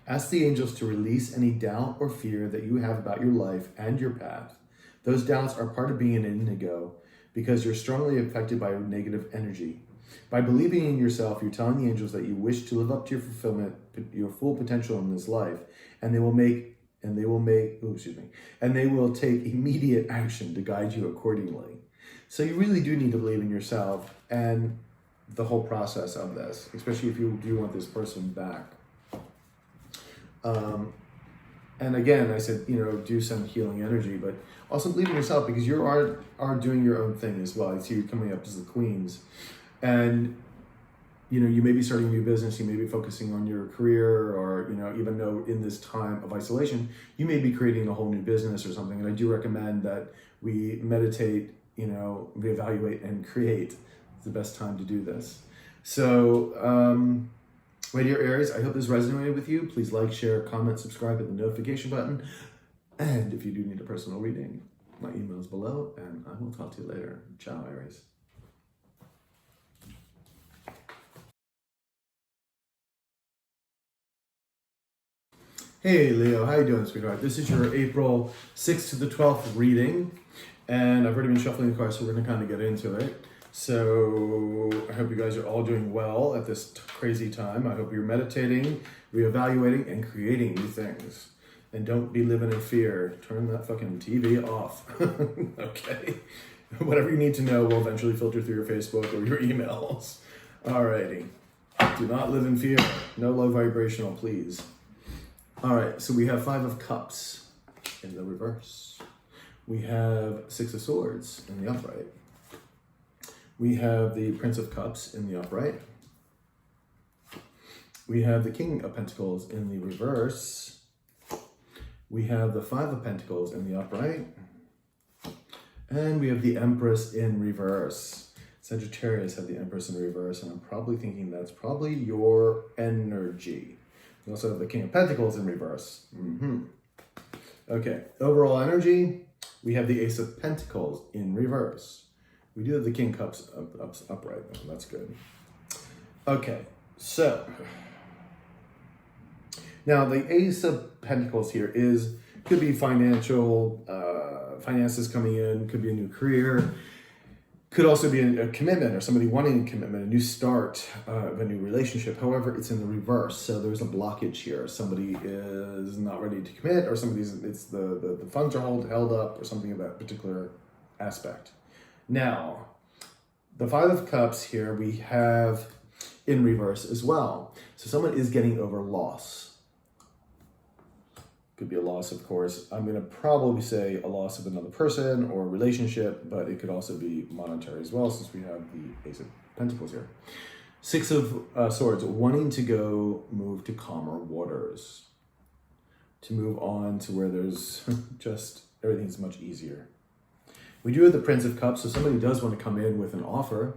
Ask the angels to release any doubt or fear that you have about your life and your path. Those doubts are part of being an indigo because you're strongly affected by negative energy. By believing in yourself, you're telling the angels that you wish to live up to your fulfillment, your full potential in this life, and they will take immediate action to guide you accordingly. So you really do need to believe in yourself and the whole process of this, especially if you do want this person back. And again, I said, do some healing energy, but also believe in yourself because you are doing your own thing as well. I see you coming up as the queens. And, you may be starting a new business, you may be focusing on your career, or, even though in this time of isolation, you may be creating a whole new business or something. And I do recommend that we meditate, reevaluate and create. It's the best time to do this. So, my dear Aries, I hope this resonated with you. Please like, share, comment, subscribe, hit the notification button. And if you do need a personal reading, my email is below, and I will talk to you later. Ciao, Aries. Hey, Leo, how you doing, sweetheart? This is your April 6th to the 12th reading, and I've already been shuffling the cards, so we're going to kind of get into it. So I hope you guys are all doing well at this crazy time. I hope you're meditating, reevaluating, and creating new things. And don't be living in fear. Turn that fucking TV off. Okay? Whatever you need to know will eventually filter through your Facebook or your emails. Alrighty. Do not live in fear. No low vibrational, please. Alright, so we have 5 of Cups in the reverse. We have 6 of Swords in the upright. We have the Prince of Cups in the upright. We have the King of Pentacles in the reverse. We have the 5 of Pentacles in the upright. And we have the Empress in reverse. Sagittarius have the Empress in reverse, and I'm probably thinking that's probably your energy. We also have the King of Pentacles in reverse. Okay, overall energy, we have the Ace of Pentacles in reverse. We do have the King Cups upright. Oh, that's good. Okay, so now the Ace of Pentacles here could be finances coming in, could be a new career. Could also be a commitment or somebody wanting a commitment, a new start of a new relationship. However, it's in the reverse. So there's a blockage here. Somebody is not ready to commit, or it's the funds are held up, or something of that particular aspect. Now, the Five of Cups here we have in reverse as well. So someone is getting over loss. Could be a loss, of course. I'm going to probably say a loss of another person or relationship, but it could also be monetary as well, since we have the Ace of Pentacles here. Six of Swords, wanting to move to calmer waters, to move on to where there's just everything's much easier. We do have the Prince of Cups, so somebody does want to come in with an offer.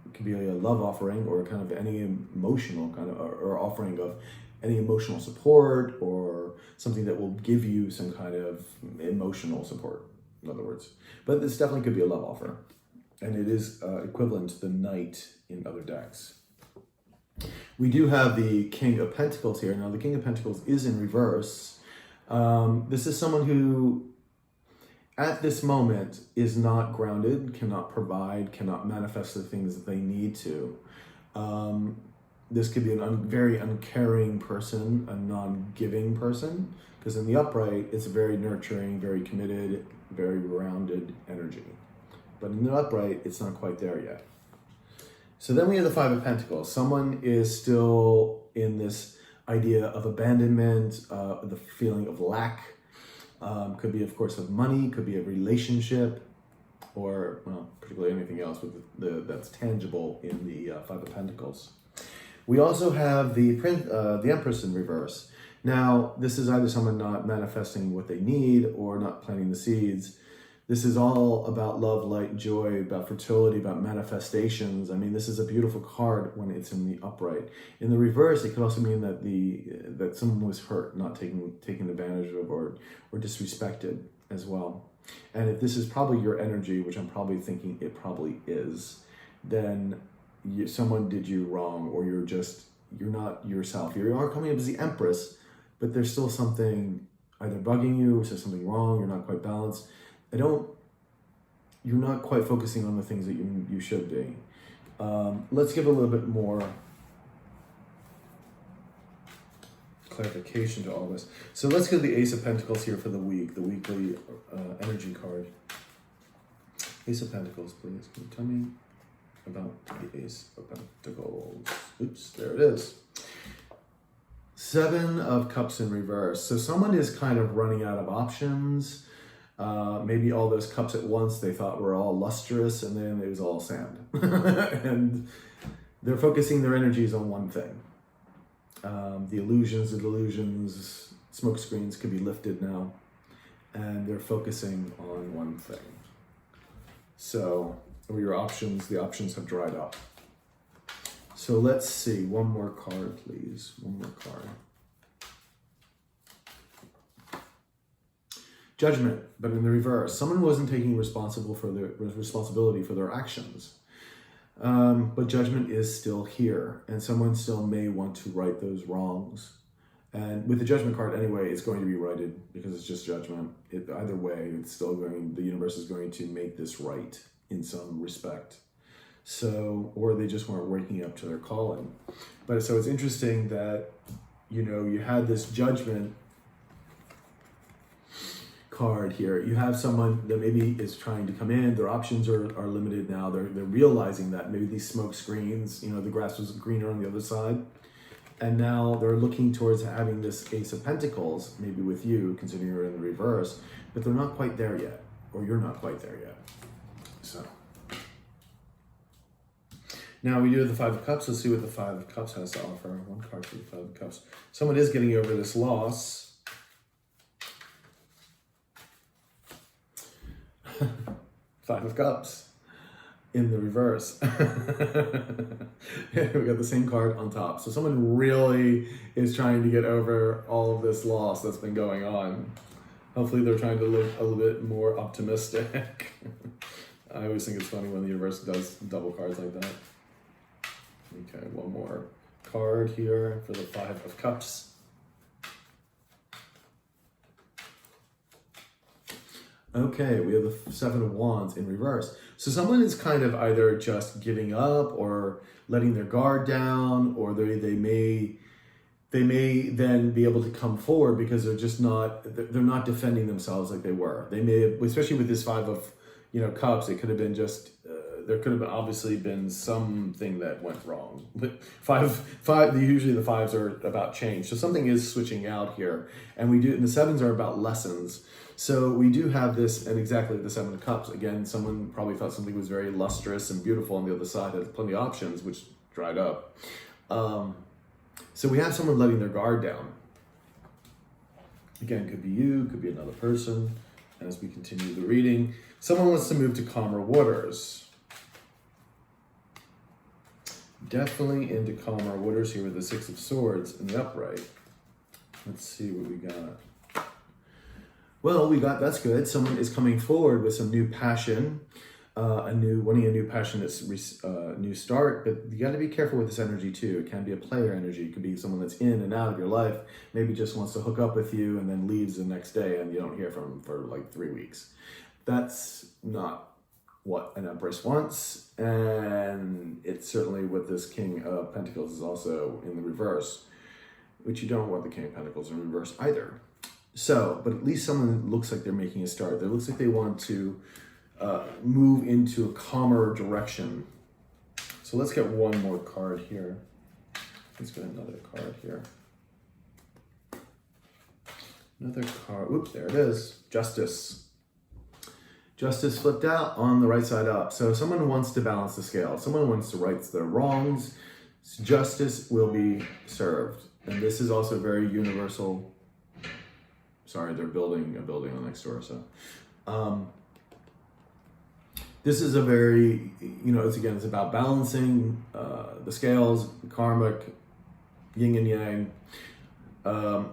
It could be a love offering, or kind of any emotional kind of, or offering of any emotional support, or something that will give you some kind of emotional support, in other words. But this definitely could be a love offer. And it is equivalent to the Knight in other decks. We do have the King of Pentacles here. Now, the King of Pentacles is in reverse. This is someone who, at this moment, is not grounded, cannot provide, cannot manifest the things that they need to. This could be a very uncaring person, a non-giving person, because in the upright, it's a very nurturing, very committed, very rounded energy. But in the upright, it's not quite there yet. So then we have the Five of Pentacles. Someone is still in this idea of abandonment, the feeling of lack. Could be, of course, of money, could be a relationship, or, well, particularly anything else that's tangible in the Five of Pentacles. We also have the Empress in reverse. Now, this is either someone not manifesting what they need or not planting the seeds. This is all about love, light, joy, about fertility, about manifestations. I mean, this is a beautiful card when it's in the upright. In the reverse, it could also mean that that someone was hurt, not taken advantage of, or disrespected as well. And if this is probably your energy, which I'm probably thinking it probably is, then someone did you wrong, or you're not yourself. You are coming up as the Empress, but there's still something either bugging you, or there's something wrong, you're not quite balanced. You're not quite focusing on the things that you should be. Let's give a little bit more clarification to all this. So let's get the Ace of Pentacles here for the week, the weekly energy card. Ace of Pentacles, please. Can you tell me about the Ace of Pentacles? Oops, there it is. Seven of Cups in reverse. So someone is kind of running out of options. Maybe all those cups at once they thought were all lustrous, and then it was all sand. And they're focusing their energies on one thing. The illusions, the delusions, smoke screens could be lifted now, and they're focusing on one thing. So the options have dried up. So let's see, one more card, please. One more card. Judgment, but in the reverse. Someone wasn't taking responsibility for their actions. But judgment is still here, and someone still may want to right those wrongs. And with the Judgment card anyway, it's going to be righted because it's just judgment. Either way, the universe is going to make this right in some respect. So, or they just weren't waking up to their calling. But so it's interesting that, you had this Judgment card here. You have someone that maybe is trying to come in, their options are limited now. They're realizing that maybe these smoke screens, the grass was greener on the other side. And now they're looking towards having this Ace of Pentacles, maybe with you, considering you're in the reverse, but they're not quite there yet, or you're not quite there yet. So now we do have the Five of Cups. Let's see what the Five of Cups has to offer. One card for the Five of Cups. Someone is getting over this loss. Five of Cups in the reverse. We got the same card on top. So someone really is trying to get over all of this loss that's been going on. Hopefully they're trying to look a little bit more optimistic. I always think it's funny when the universe does double cards like that. Okay, one more card here for the Five of Cups. Okay, we have the Seven of Wands in reverse. So someone is kind of either just giving up or letting their guard down, or they may then be able to come forward because they're not defending themselves like they were. They may have, especially with this Five of Cups, it could have been just there could have obviously been something that went wrong. But usually the fives are about change, so something is switching out here, and the sevens are about lessons. So we do have this, and exactly the Seven of Cups. Again, someone probably thought something was very lustrous and beautiful on the other side, had plenty of options, which dried up. So we have someone letting their guard down. Again, could be you, could be another person. As we continue the reading, someone wants to move to calmer waters. Definitely into calmer waters here with the Six of Swords in the upright. Let's see what we got. Well, that's good. Someone is coming forward with some new passion, wanting a new passionate new start. But you got to be careful with this energy too. It can be a player energy. It could be someone that's in and out of your life. Maybe just wants to hook up with you and then leaves the next day, and you don't hear from them for like 3 weeks. That's not what an Empress wants, and it's certainly what this King of Pentacles is also in the reverse, which you don't want the King of Pentacles in reverse either. So, but at least someone looks like they're making a start. It looks like they want to move into a calmer direction. So let's get one more card here. Let's get another card here. Another card. Whoops, there it is. Justice. Justice flipped out on the right side up. So someone wants to balance the scale. Someone wants to right their wrongs. Justice will be served. And this is also very universal. Sorry, they're building a building on next door. So this is a very, it's about balancing the scales, karmic, yin and yang.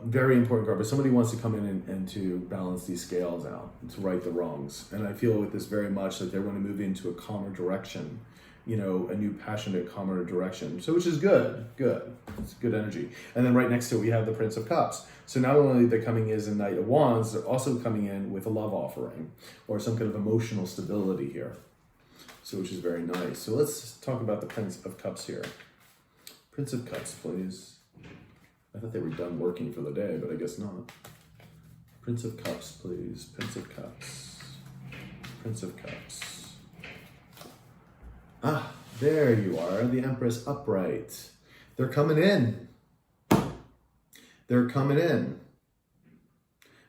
Very important card, but somebody wants to come in and to balance these scales out, to right the wrongs. And I feel with this very much that they want to move into a calmer direction, a new passionate, calmer direction. So which is good. It's good energy. And then right next to it, we have the Prince of Cups. So not only they're coming in as a Knight of Wands, they're also coming in with a love offering or some kind of emotional stability here. So which is very nice. So let's talk about the Prince of Cups here. Prince of Cups, please. I thought they were done working for the day, but I guess not. Prince of Cups, please. Prince of Cups. Prince of Cups. Ah, there you are, the Empress upright. They're coming in. They're coming in.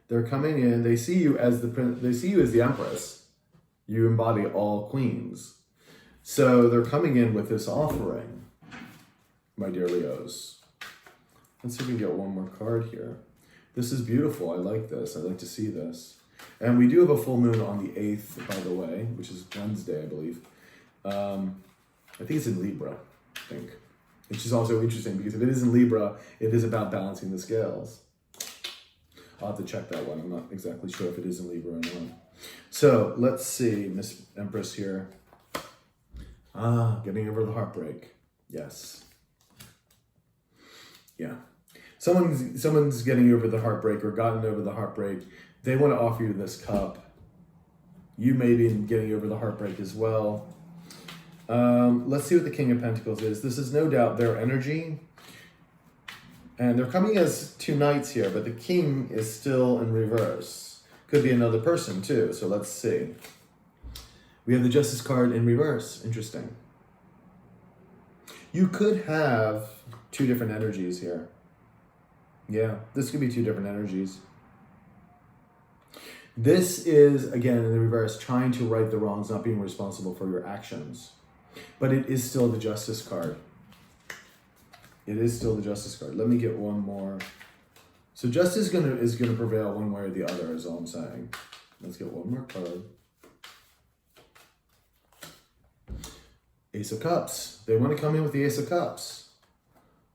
They're coming in. They see you as the Empress. You embody all queens. So they're coming in with this offering, my dear Leos. Let's see if we can get one more card here. This is beautiful. I like this. I like to see this. And we do have a full moon on the 8th, by the way, which is Wednesday, I believe. I think it's in Libra, which is also interesting because if it is in Libra, it is about balancing the scales. I'll have to check that one. I'm not exactly sure if it is in Libra or not. So let's see, Miss Empress here. Getting over the heartbreak. Yes. Yeah. Someone's getting over the heartbreak or gotten over the heartbreak. They want to offer you this cup. You may be getting over the heartbreak as well. Let's see what the King of Pentacles is. This is no doubt their energy. And they're coming as two knights here, but the king is still in reverse. Could be another person too, so let's see. We have the Justice card in reverse. Interesting. You could have two different energies here. Yeah, this could be two different energies. This is, again, in the reverse, trying to right the wrongs, not being responsible for your actions. But it is still the Justice card. It is still the Justice card. Let me get one more. So Justice is gonna prevail one way or the other, is all I'm saying. Let's get one more card. Ace of Cups. They want to come in with the Ace of Cups.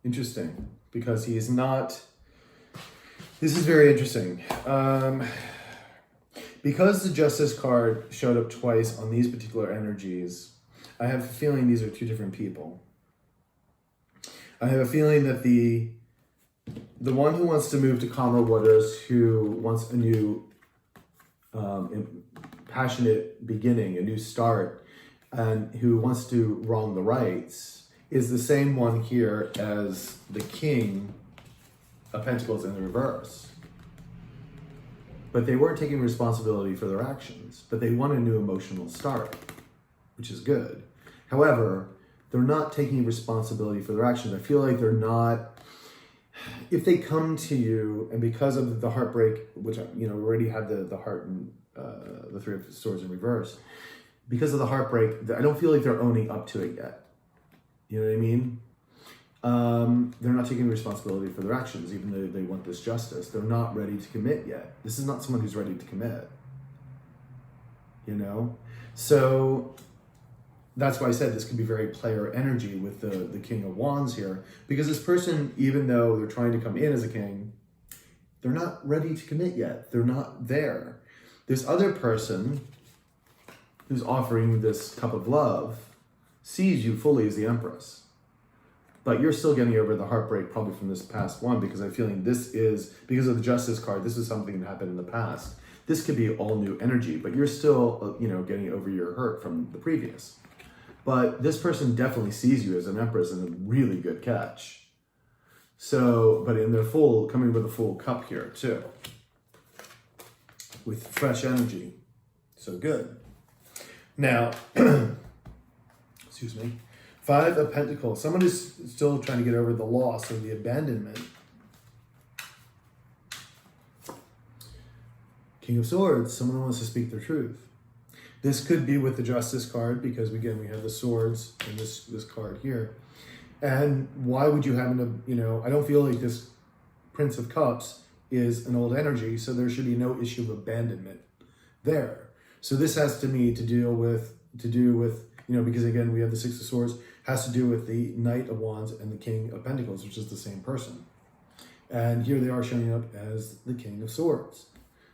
Interesting, because he is not... This is very interesting. Because the Justice card showed up twice on these particular energies, I have a feeling these are two different people. I have a feeling that the one who wants to move to calmer waters, who wants a new passionate beginning, a new start, and who wants to wrong the rights, is the same one here as the King of Pentacles in the reverse. But they weren't taking responsibility for their actions, but they want a new emotional start, which is good. However, they're not taking responsibility for their actions. I feel like they're not, if they come to you and because of the heartbreak, which, we already have the heart and the Three of Swords in reverse, because of the heartbreak, I don't feel like they're owning up to it yet. You know what I mean? They're not taking responsibility for their actions, even though they want this justice. They're not ready to commit yet. This is not someone who's ready to commit. So that's why I said this could be very player energy with the King of Wands here, because this person, even though they're trying to come in as a king, they're not ready to commit yet. They're not there. This other person who's offering this cup of love sees you fully as the Empress. But you're still getting over the heartbreak probably from this past one, because I'm feeling this is, because of the Justice card, this is something that happened in the past. This could be all new energy, but you're still, getting over your hurt from the previous. But this person definitely sees you as an Empress, and a really good catch. So, but in their coming with a full cup here too. With fresh energy. So good. Now, excuse me. 5 of Pentacles. Someone is still trying to get over the loss or the abandonment. King of Swords. Someone wants to speak their truth. This could be with the Justice card, because again, we have the swords in this card here. And why would you have I don't feel like this Prince of Cups is an old energy, so there should be no issue of abandonment there. So this has to do with, because again, we have the Six of Swords, has to do with the Knight of Wands and the King of Pentacles, which is the same person. And here they are showing up as the King of Swords.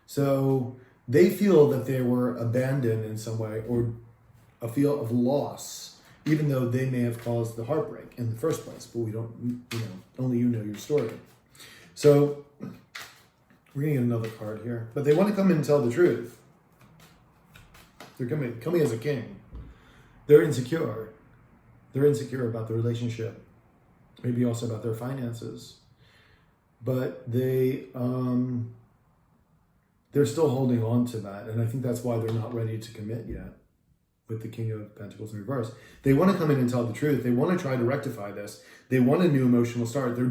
So they feel that they were abandoned in some way, or a feel of loss, even though they may have caused the heartbreak in the first place. But we don't, only you know your story. So we're going to get another card here. But they want to come in and tell the truth. They're coming as a king. They're insecure. They're insecure about the relationship. Maybe also about their finances. But they're still holding on to that. And I think that's why they're not ready to commit yet with the King of Pentacles in reverse. They want to come in and tell the truth. They want to try to rectify this. They want a new emotional start. Their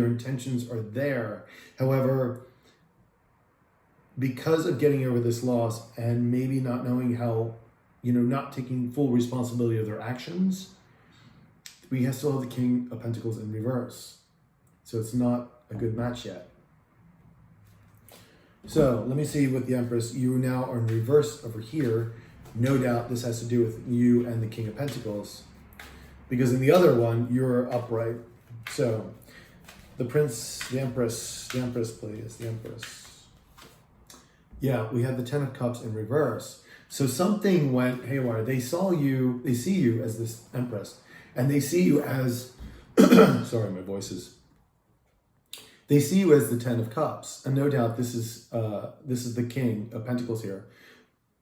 intentions are there. However, because of getting over this loss and maybe not knowing how, not taking full responsibility of their actions, we still have the King of Pentacles in reverse. So it's not a good match yet. So let me see with the Empress. You now are in reverse over here. No doubt this has to do with you and the King of Pentacles, because in the other one, you're upright. So the Empress, please, the Empress. Yeah, we have the Ten of Cups in reverse. So something went haywire. They see you as this Empress, and they see you as, sorry, my voice is, they see you as the Ten of Cups. And no doubt this is the King of Pentacles here,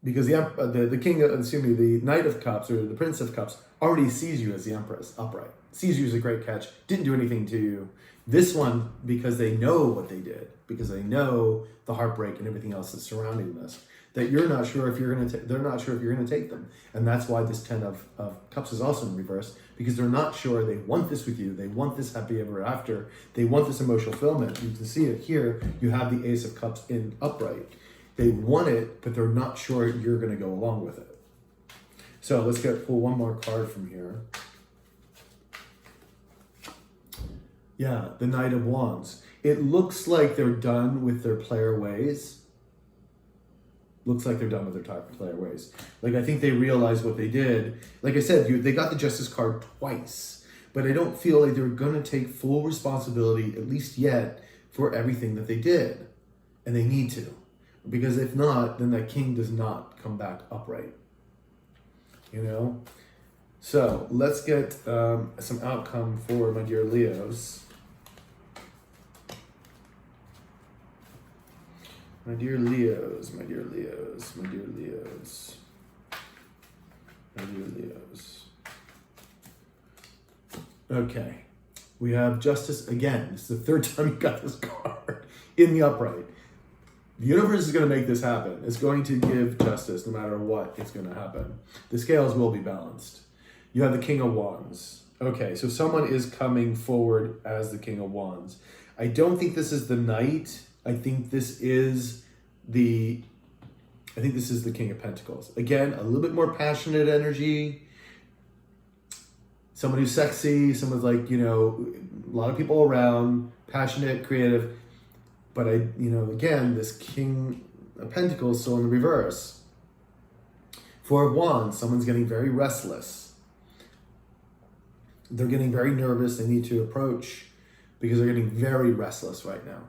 because the Knight of Cups, or the Prince of Cups, already sees you as the Empress, upright. Sees you as a great catch, didn't do anything to you. This one, because they know what they did, because they know the heartbreak and everything else that's surrounding this, that you're not sure if you're going to, they're not sure if you're going to take them. And that's why this Ten of Cups is also in reverse, because they're not sure they want this with you. They want this happy ever after. They want this emotional fulfillment. You can see it here. You have the Ace of Cups in upright. They want it, but they're not sure you're going to go along with it. So let's pull one more card from here. Yeah, the Knight of Wands. It looks like they're done with their player ways. Looks like they're done with their player ways. Like, I think they realized what they did. Like I said, they got the Justice card twice, but I don't feel like they're going to take full responsibility, at least yet, for everything that they did. And they need to. Because if not, then that king does not come back upright. So let's get some outcome for my dear Leos. My dear Leos, my dear Leos, my dear Leos, my dear Leos. Okay, we have Justice again. This is the third time you got this card in the upright. The universe is going to make this happen. It's going to give justice no matter what. It's going to happen. The scales will be balanced. You have the King of Wands. Okay, so someone is coming forward as the King of Wands. I don't think this is the Knight. I think this is the King of Pentacles. Again, a little bit more passionate energy. Someone who's sexy, someone's like, you know, a lot of people around, passionate, creative. But again, this King of Pentacles still in the reverse. Four of Wands, someone's getting very restless. They're getting very nervous. They need to approach because they're getting very restless right now.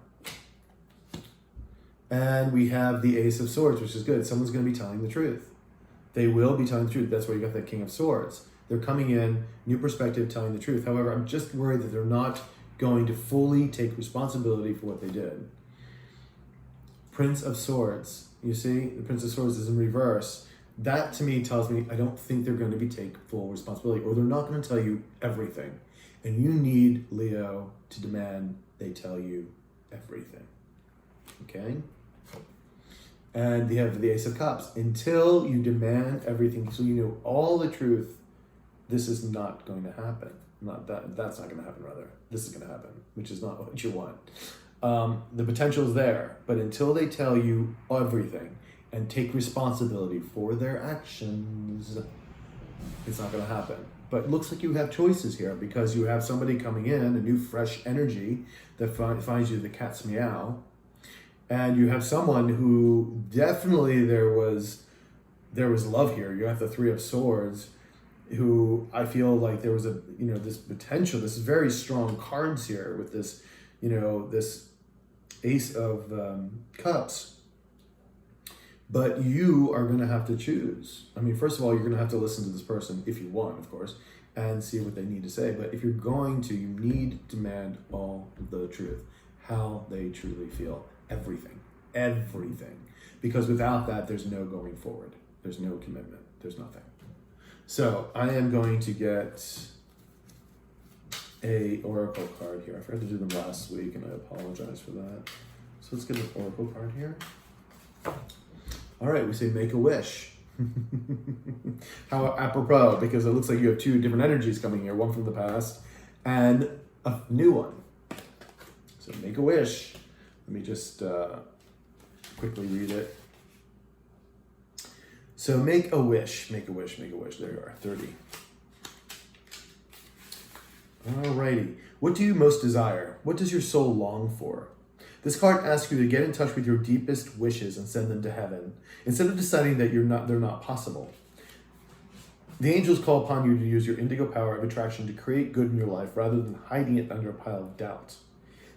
And we have the Ace of Swords, which is good. Someone's going to be telling the truth. They will be telling the truth. That's why you got that King of Swords. They're coming in, new perspective, telling the truth. However, I'm just worried that they're not going to fully take responsibility for what they did. Prince of Swords. You see, the Prince of Swords is in reverse. That to me tells me I don't think they're going to take full responsibility, or they're not going to tell you everything. And you need, Leo, to demand they tell you everything. Okay? And you have the Ace of Cups. Until you demand everything, so you know all the truth, this is not going to happen. That's not going to happen, rather. This is going to happen, which is not what you want. The potential is there, but until they tell you everything and take responsibility for their actions, it's not going to happen. But it looks like you have choices here because you have somebody coming in, a new fresh energy that finds you the cat's meow. And you have someone who definitely there was love here. You have the Three of Swords, who I feel like there was this potential, this very strong cards here with this, this Ace of Cups. But you are going to have to choose. I mean, first of all, you're going to have to listen to this person, if you want, of course, and see what they need to say. But if you're going to, you need to demand all the truth, how they truly feel, everything. Because without that, there's no going forward. There's no commitment. There's nothing. So I am going to get a oracle card here. I forgot to do them last week, and I apologize for that. So let's get an oracle card here. All right, we say make a wish. How apropos, because it looks like you have two different energies coming here, one from the past and a new one. So make a wish. Let me just quickly read it. So make a wish, make a wish, make a wish. There you are, 30. Alrighty. What do you most desire? What does your soul long for? This card asks you to get in touch with your deepest wishes and send them to heaven, instead of deciding that they're not possible. The angels call upon you to use your indigo power of attraction to create good in your life rather than hiding it under a pile of doubt.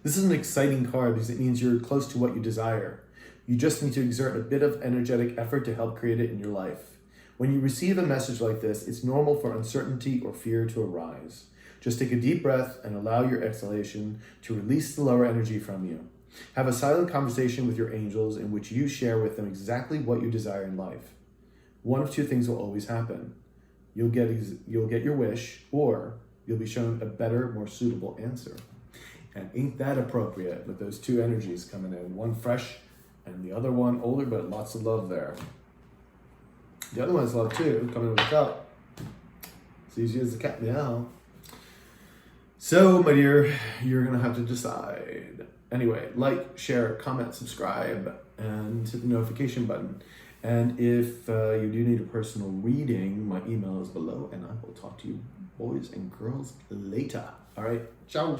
This is an exciting card because it means you're close to what you desire. You just need to exert a bit of energetic effort to help create it in your life. When you receive a message like this, it's normal for uncertainty or fear to arise. Just take a deep breath and allow your exhalation to release the lower energy from you. Have a silent conversation with your angels in which you share with them exactly what you desire in life. One of two things will always happen. You'll get your wish, or you'll be shown a better, more suitable answer. And ain't that appropriate with those two energies coming in, one fresh and the other one older, but lots of love there. The other one has love too, coming with a cup. It's easy as the cat meow. So, my dear, you're gonna have to decide. Anyway, like, share, comment, subscribe, and hit the notification button. And if you do need a personal reading, my email is below, and I will talk to you boys and girls later. All right, ciao.